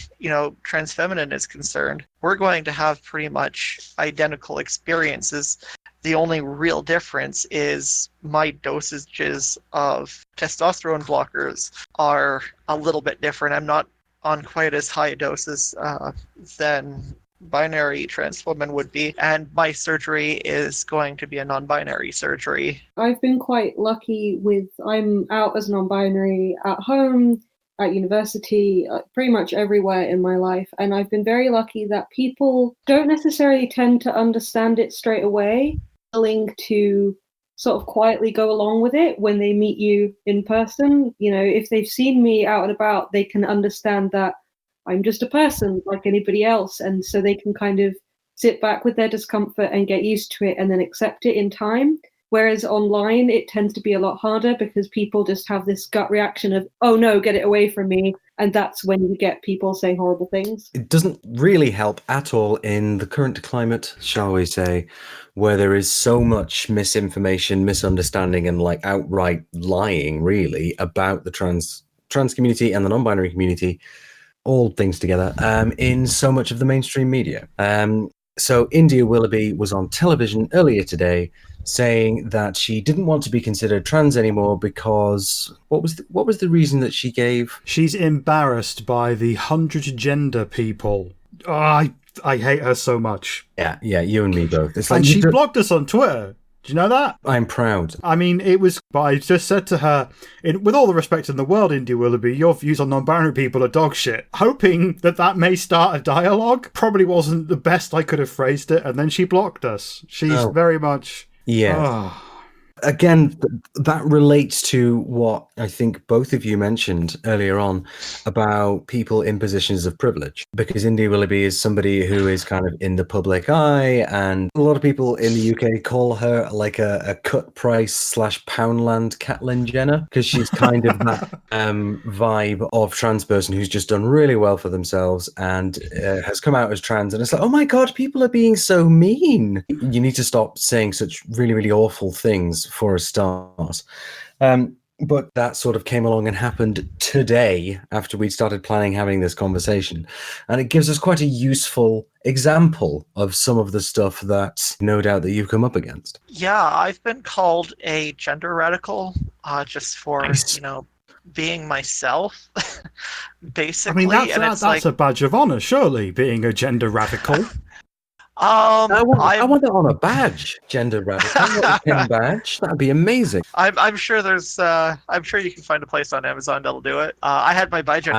trans feminine is concerned, we're going to have pretty much identical experiences. The only real difference is my dosages of testosterone blockers are a little bit different. I'm not on quite as high doses than binary trans women would be, and my surgery is going to be a non-binary surgery. I've been quite lucky I'm out as non-binary at home, at university, pretty much everywhere in my life, and I've been very lucky that people don't necessarily tend to understand it straight away, willing to sort of quietly go along with it when they meet you in person. If they've seen me out and about, they can understand that I'm just a person like anybody else, and so they can kind of sit back with their discomfort and get used to it and then accept it in time. Whereas online, it tends to be a lot harder because people just have this gut reaction of, oh no, get it away from me. And that's when you get people saying horrible things. It doesn't really help at all in the current climate, shall we say, where there is so much misinformation, misunderstanding, and like outright lying, really, about the trans community and the non-binary community, all things together, in so much of the mainstream media. So India Willoughby was on television earlier today saying that she didn't want to be considered trans anymore because what was the reason that she gave? She's embarrassed by the 100 gender people. Oh, I hate her so much. Yeah, you and me both. It's like, and she blocked us on Twitter. Do you know that? I'm proud. I mean, but I just said to her, with all the respect in the world, India Willoughby, your views on non-binary people are dog shit. Hoping that may start a dialogue. Probably wasn't the best I could have phrased it, and then she blocked us. She's very much... Yeah. Again, that relates to what I think both of you mentioned earlier on about people in positions of privilege, because Indie Willoughby is somebody who is kind of in the public eye, and a lot of people in the UK call her like a cut price / Poundland Caitlyn Jenner, because she's kind of that vibe of trans person who's just done really well for themselves and has come out as trans, and it's like, oh my god, people are being so mean. You need to stop saying such really, really awful things for a start. But that sort of came along and happened today after we'd started having this conversation. And it gives us quite a useful example of some of the stuff that no doubt that you've come up against. Yeah, I've been called a gender radical just for, Nice. Being myself, basically. I mean, that's a badge of honor, surely, being a gender radical. I want it on a badge, gender radical, a pin badge. That'd be amazing. I'm sure there's I'm sure you can find a place on Amazon that'll do it. I had my bigender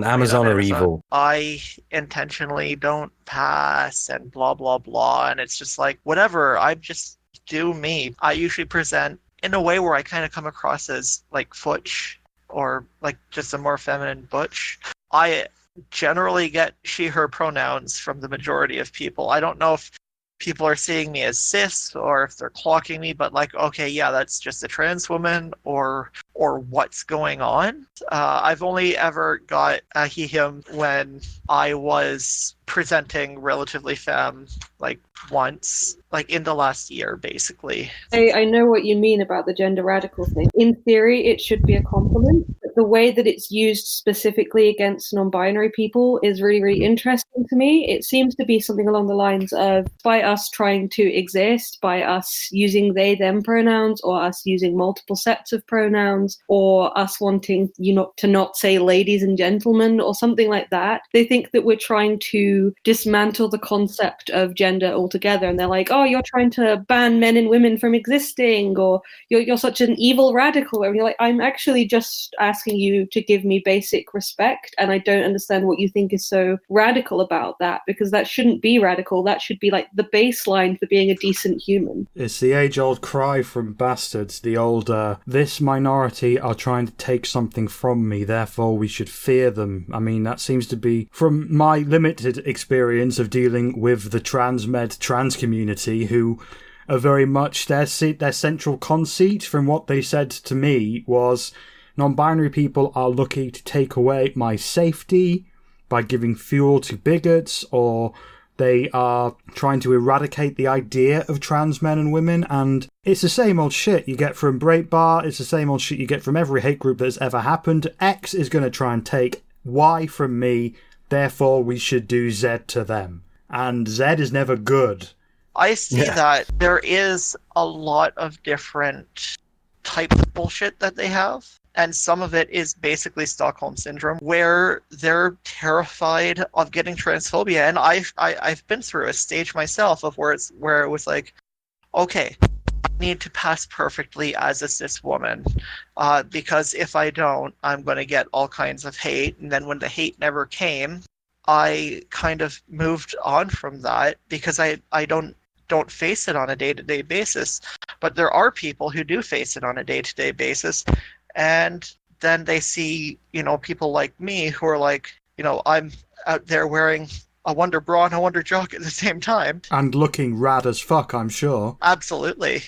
Amazon are evil. I intentionally don't pass and blah blah blah, and it's just like whatever. I just do me. I usually present in a way where I kind of come across as like Futch or like just a more feminine butch. I generally get she, her pronouns from the majority of people. I don't know if people are seeing me as cis or if they're clocking me, but like, okay, yeah, that's just a trans woman or what's going on. I've only ever got a he, him when I was presenting relatively femme, like once, like in the last year, basically. I know what you mean about the gender radical thing. In theory, it should be a compliment, but the way that it's used specifically against non-binary people is really, really interesting to me. It seems to be something along the lines of, by us trying to exist, by us using they, them pronouns, or us using multiple sets of pronouns, or us wanting to not say ladies and gentlemen, or something like that. They think that we're trying to dismantle the concept of gender altogether, and they're like, oh, you're trying to ban men and women from existing, or you're such an evil radical. And you're like, I'm actually just asking you to give me basic respect, and I don't understand what you think is so radical about that, because that shouldn't be radical. That should be like the baseline for being a decent human. It's the age-old cry from bastards, the old, this minority are trying to take something from me, therefore we should fear them. I mean, that seems to be, from my limited experience of dealing with the trans community, who are very much their central conceit from what they said to me was, non-binary people are lucky to take away my safety by giving fuel to bigots, or they are trying to eradicate the idea of trans men and women. And it's the same old shit you get from Breitbart, it's the same old shit you get from every hate group that's ever happened. X is going to try and take Y from me, therefore we should do Z to them. And Z is never good. I see that there is a lot of different types of bullshit that they have. And some of it is basically Stockholm Syndrome, where they're terrified of getting transphobia. And I've been through a stage myself of where it was like, okay, I need to pass perfectly as a cis woman, because if I don't, I'm going to get all kinds of hate. And then when the hate never came, I kind of moved on from that because I don't face it on a day-to-day basis. But there are people who do face it on a day-to-day basis. And then they see, people like me who are like, I'm out there wearing a Wonder bra and a Wonder jock at the same time. And looking rad as fuck, I'm sure. Absolutely.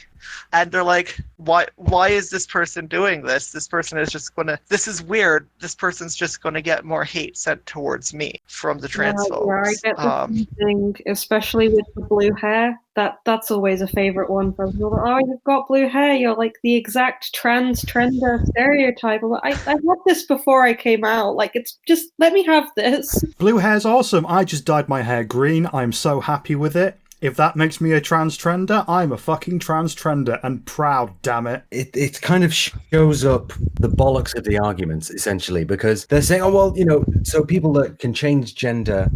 And they're like, why is this person doing this? This person is just this is weird. This person's just going to get more hate sent towards me from the transphobes. Yeah, I get the thing, especially with the blue hair. That's always a favourite one for people. Oh, you've got blue hair. You're like the exact trans trender stereotype. I had this before I came out. Like, it's just, let me have this. Blue hair's awesome. I just dyed my hair green. I'm so happy with it. If that makes me a trans trender, I'm a fucking trans trender, and proud, damn it. It kind of shows up the bollocks of the arguments, essentially, because they're saying, oh, well, so people that can change gender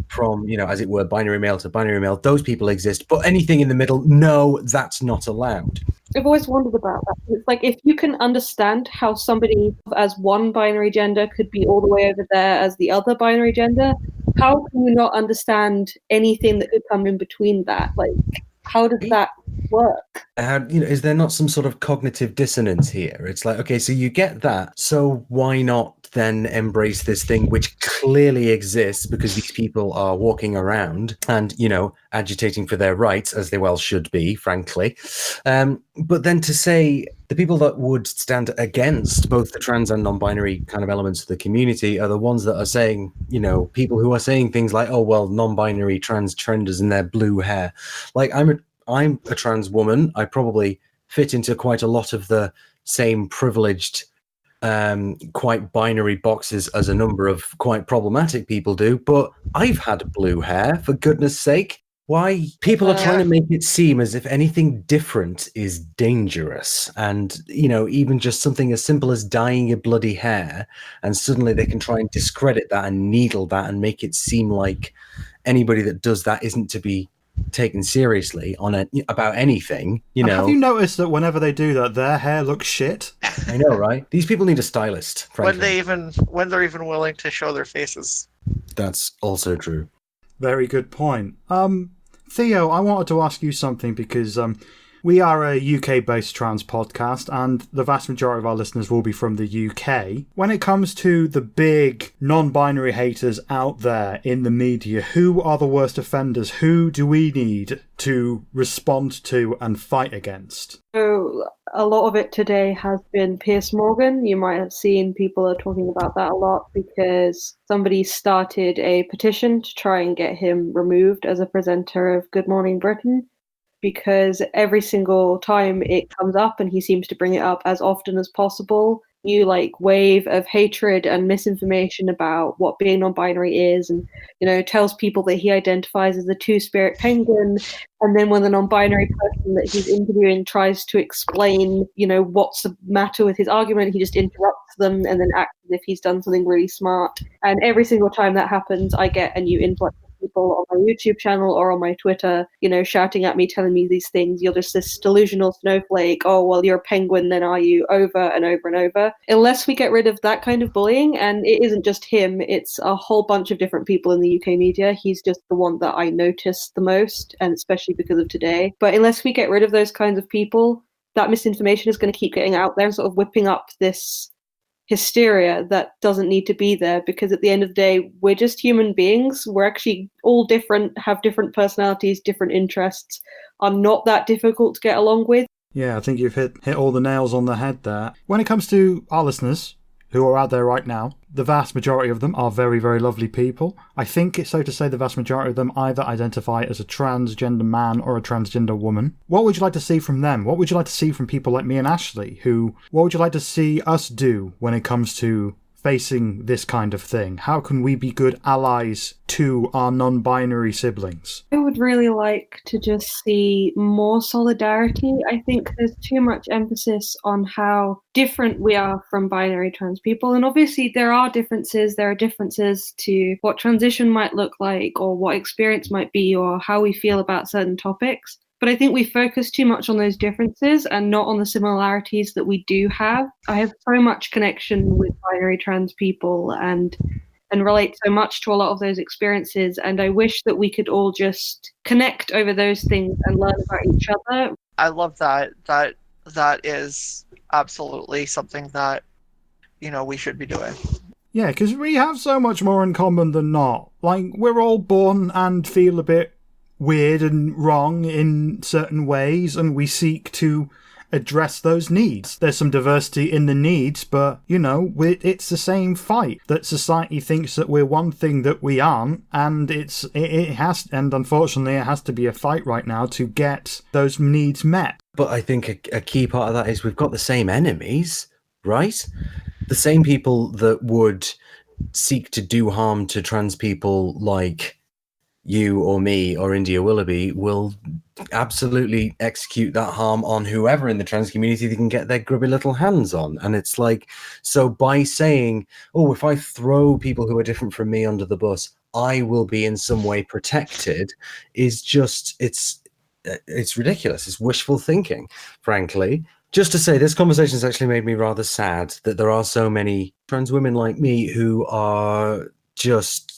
from, as it were, binary male to binary male, those people exist, but anything in the middle, no, that's not allowed. I've always wondered about that. It's like, if you can understand how somebody as one binary gender could be all the way over there as the other binary gender, how can you not understand anything that could come in between that? Like, how does that work. Is there not some sort of cognitive dissonance here? It's like, okay, so you get that, so why not then embrace this thing which clearly exists because these people are walking around and, agitating for their rights, as they well should be, frankly. But then to say the people that would stand against both the trans and non-binary kind of elements of the community are the ones that are saying, people who are saying things like, oh, well, non-binary trans trenders in their blue hair. Like, I'm a trans woman. I probably fit into quite a lot of the same privileged, quite binary boxes as a number of quite problematic people do, but I've had blue hair, for goodness sake. Why people are trying to make it seem as if anything different is dangerous, and even just something as simple as dyeing your bloody hair, and suddenly they can try and discredit that and needle that and make it seem like anybody that does that isn't to be taken seriously about anything. Have you noticed that whenever they do that, their hair looks shit? I know, right? These people need a stylist, frankly. When they're even willing to show their faces. That's also true. Very good point. Theo, I wanted to ask you something because we are a UK-based trans podcast and the vast majority of our listeners will be from the UK. When it comes to the big non-binary haters out there in the media, who are the worst offenders? Who do we need to respond to and fight against? So a lot of it today has been Piers Morgan. You might have seen people are talking about that a lot because somebody started a petition to try and get him removed as a presenter of Good Morning Britain, because every single time it comes up, and he seems to bring it up as often as possible, new wave of hatred and misinformation about what being non-binary is, and tells people that he identifies as a two-spirit penguin, and then when the non-binary person that he's interviewing tries to explain what's the matter with his argument, he just interrupts them and then acts as if he's done something really smart. And every single time that happens, I get a new influx of people on my YouTube channel or on my Twitter, shouting at me, telling me these things. You're just this delusional snowflake. Oh, well, you're a penguin, then are you? Over and over and over. Unless we get rid of that kind of bullying, and it isn't just him, it's a whole bunch of different people in the UK media. He's just the one that I notice the most, and especially because of today. But unless we get rid of those kinds of people, that misinformation is going to keep getting out there and sort of whipping up this hysteria that doesn't need to be there, because at the end of the day, we're just human beings. We're actually all different, have different personalities, different interests, are not that difficult to get along with. Yeah, I think you've hit all the nails on the head there. When it comes to our listeners who are out there right now, the vast majority of them are very, very lovely people. I think it's safe to say the vast majority of them either identify as a transgender man or a transgender woman. What would you like to see from them? What would you like to see from people like me and Ashley? What would you like to see us do when it comes to facing this kind of thing? How can we be good allies to our non-binary siblings? I would really like to just see more solidarity. I think there's too much emphasis on how different we are from binary trans people. And obviously there are differences. There are differences to what transition might look like, or what experience might be, or how we feel about certain topics. But I think we focus too much on those differences and not on the similarities that we do have. I have so much connection with binary trans people and relate so much to a lot of those experiences. And I wish that we could all just connect over those things and learn about each other. I love that. That is absolutely something that, we should be doing. Yeah, because we have so much more in common than not. We're all born and feel a bit weird and wrong in certain ways, and we seek to address those needs. There's some diversity in the needs, but it's the same fight that society thinks that we're one thing that we aren't, and unfortunately it has to be a fight right now to get those needs met. But I think a key part of that is we've got the same enemies, right? The same people that would seek to do harm to trans people like you or me or India Willoughby will absolutely execute that harm on whoever in the trans community they can get their grubby little hands on. And it's so by saying, oh, if I throw people who are different from me under the bus, I will be in some way protected, is just, it's ridiculous. It's wishful thinking, frankly. Just to say, this conversation has actually made me rather sad that there are so many trans women like me who are just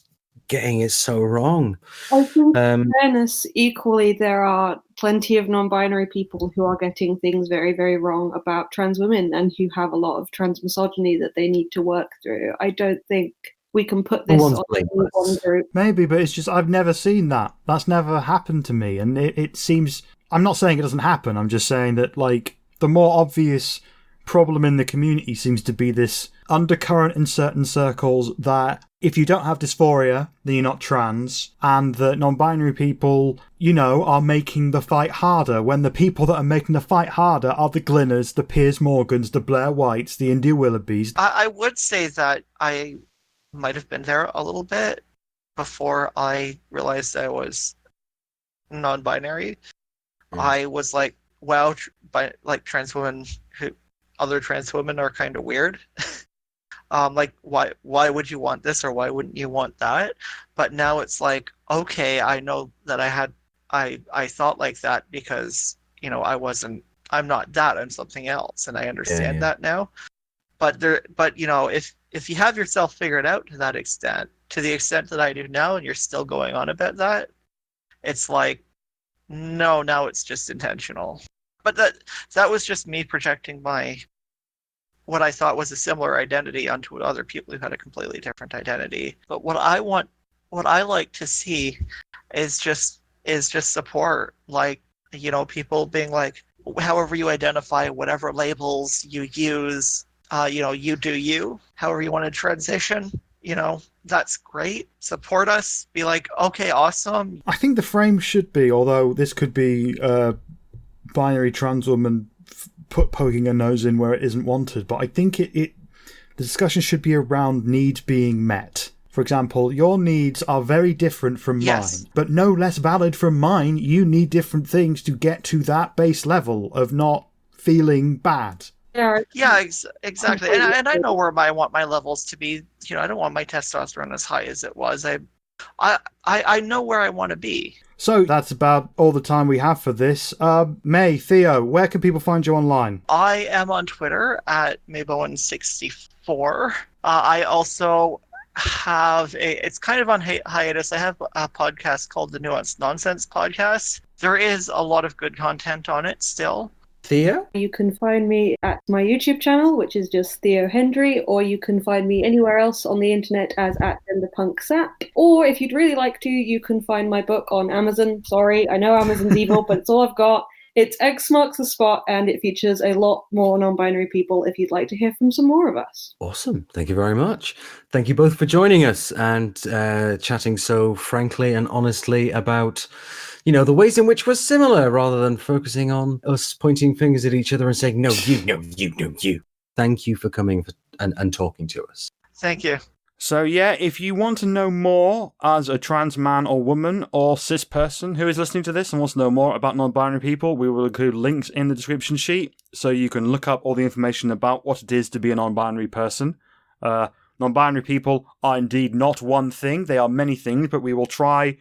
getting it so wrong. I think in fairness, equally, there are plenty of non-binary people who are getting things very, very wrong about trans women and who have a lot of trans misogyny that they need to work through. I don't think we can put this on one group. Maybe, but it's just I've never seen that. That's never happened to me, and it seems. I'm not saying it doesn't happen. I'm just saying that like the more obvious problem in the community seems to be this undercurrent in certain circles that if you don't have dysphoria, then you're not trans, and that non-binary people, you know, are making the fight harder, when the people that are making the fight harder are the Glinners, the Piers Morgans, the Blair Whites, the India Willoughbys. I would say that I might have been there a little bit before I realized I was non-binary. Yeah. I was like, wow, trans women other trans women are kind of weird. Like, why would you want this or why wouldn't you want that? But now it's like, okay, I know that I thought like that because, you know, I'm not that, I'm something else, and I understand that now. But you know, if you have yourself figured out to that extent, to the extent that I do now, and you're still going on about that, it's like, no, now it's just intentional. But that was just me projecting what I thought was a similar identity onto other people who had a completely different identity. But what I like to see is just support. Like, you know, people being like, however you identify, whatever labels you use, you know, you do you. However you want to transition, you know, that's great. Support us. Be like, okay, awesome. I think the frame should be, although this could be binary trans woman poking her nose in where it isn't wanted, but I think the discussion should be around needs being met. For example, your needs are very different from mine, but no less valid from mine. You need different things to get to that base level of not feeling bad. Yeah, exactly. And I know where I want my levels to be. You know, I don't want my testosterone as high as it was. I know where I want to be. So that's about all the time we have for this. May, Theo, where can people find you online? I am on Twitter at May Bowen 64. I also have it's kind of on hiatus. I have a podcast called the Nuanced Nonsense podcast. There is a lot of good content on it still. Theo? You can find me at my YouTube channel, which is just Theo Hendrie, or you can find me anywhere else on the internet as at GenderPunkSap. Or if you'd really like to, you can find my book on Amazon. Sorry, I know Amazon's evil, but it's all I've got. It's X Marks the Spot, and it features a lot more non-binary people if you'd like to hear from some more of us. Awesome. Thank you very much. Thank you both for joining us and chatting so frankly and honestly about, you know, the ways in which we're similar rather than focusing on us pointing fingers at each other and saying, no, you, no, you, no, you. Thank you for coming and talking to us. Thank you. So yeah, if you want to know more as a trans man or woman or cis person who is listening to this and wants to know more about non-binary people, we will include links in the description sheet so you can look up all the information about what it is to be a non-binary person. Non-binary people are indeed not one thing, they are many things, but we will try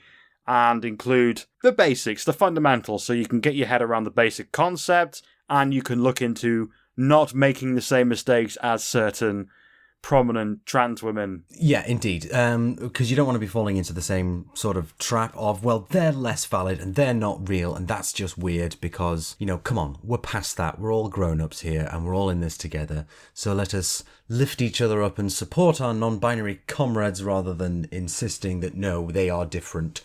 and include the basics, the fundamentals, so you can get your head around the basic concept and you can look into not making the same mistakes as certain prominent trans women. Yeah, indeed. Because you don't want to be falling into the same sort of trap of, well, they're less valid and they're not real and that's just weird because, you know, come on, we're past that. We're all grown-ups here and we're all in this together. So let us lift each other up and support our non-binary comrades rather than insisting that, no, they are different.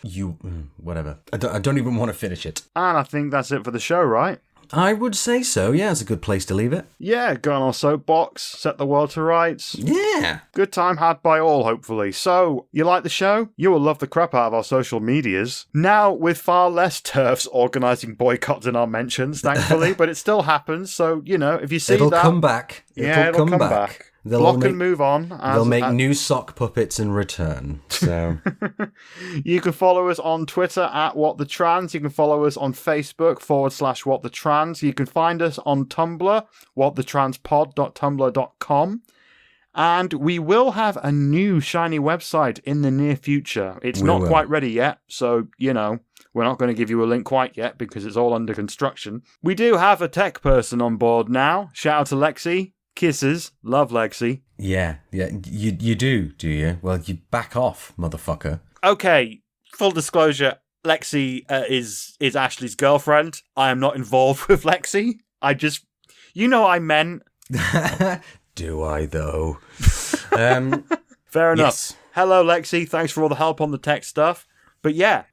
Whatever. I don't even want to finish it. And I think that's it for the show, right? I would say so, yeah. It's a good place to leave it. Yeah, go on our soapbox, set the world to rights. Yeah. Good time had by all, hopefully. So, you like the show? You will love the crap out of our social medias. Now, with far less TERFs organising boycotts in our mentions, thankfully, but it still happens, so, you know, if you see it'll that... come back. It'll come back. Block and move on. They'll make new sock puppets and return. So you can follow us on Twitter at WhatTheTrans. You can follow us on Facebook /WhatTheTrans. You can find us on Tumblr, whatthetranspod.tumblr.com. And we will have a new shiny website in the near future. It's not quite ready yet, so, you know, we're not going to give you a link quite yet because it's all under construction. We do have a tech person on board now. Shout out to Lexi. Kisses. Love Lexi. Yeah. You do you? Well, you back off, motherfucker. Okay, full disclosure, Lexi is Ashley's girlfriend. I am not involved with Lexi. I meant. Do I, though? Fair enough. Yes. Hello, Lexi. Thanks for all the help on the tech stuff. But yeah,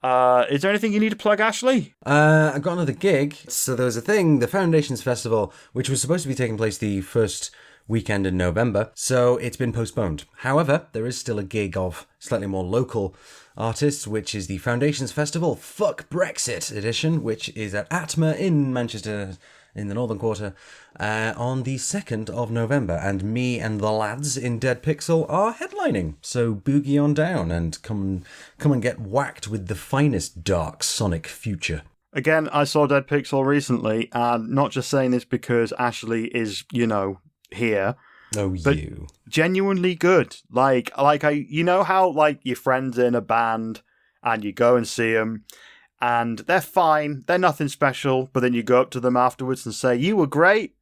is there anything you need to plug, Ashley? I got another gig. So there was a thing, the Foundations Festival, which was supposed to be taking place the first weekend in November. So it's been postponed. However, there is still a gig of slightly more local artists, which is the Foundations Festival Fuck Brexit edition, which is at Atma in Manchester, in the Northern Quarter, on the 2nd of November, and me and the lads in Dead Pixel are headlining. So boogie on down and come and get whacked with the finest dark sonic future. Again, I saw Dead Pixel recently, and not just saying this because Ashley is, here. Oh, but you. Genuinely good. Like how like your friends in a band and you go and see them and they're fine, they're nothing special, but then you go up to them afterwards and say, you were great.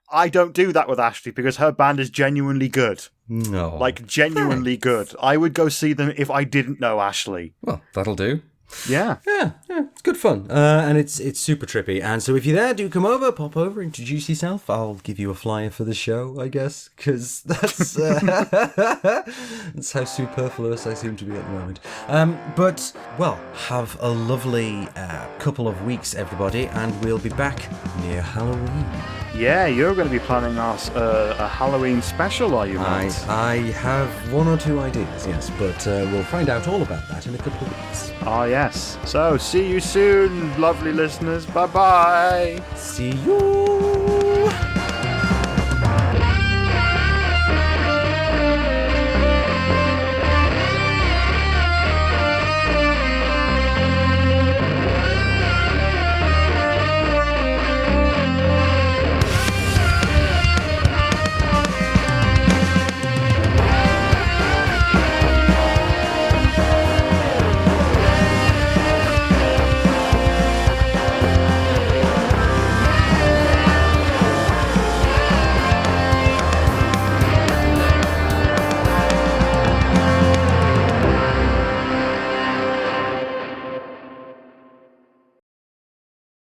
I don't do that with Ashley because her band is genuinely good. No. Like, genuinely good. I would go see them if I didn't know Ashley. Well, that'll do. Yeah. Yeah, it's good fun. And it's super trippy. And so if you're there, do come over, pop over, introduce yourself. I'll give you a flyer for the show, I guess, because that's, that's how superfluous I seem to be at the moment. But, well, have a lovely couple of weeks, everybody, and we'll be back near Halloween. Yeah, you're going to be planning us a Halloween special, are you, mate? I have one or two ideas, yes, but we'll find out all about that in a couple of weeks. Ah, yes. So, see you soon, lovely listeners. Bye-bye. See you.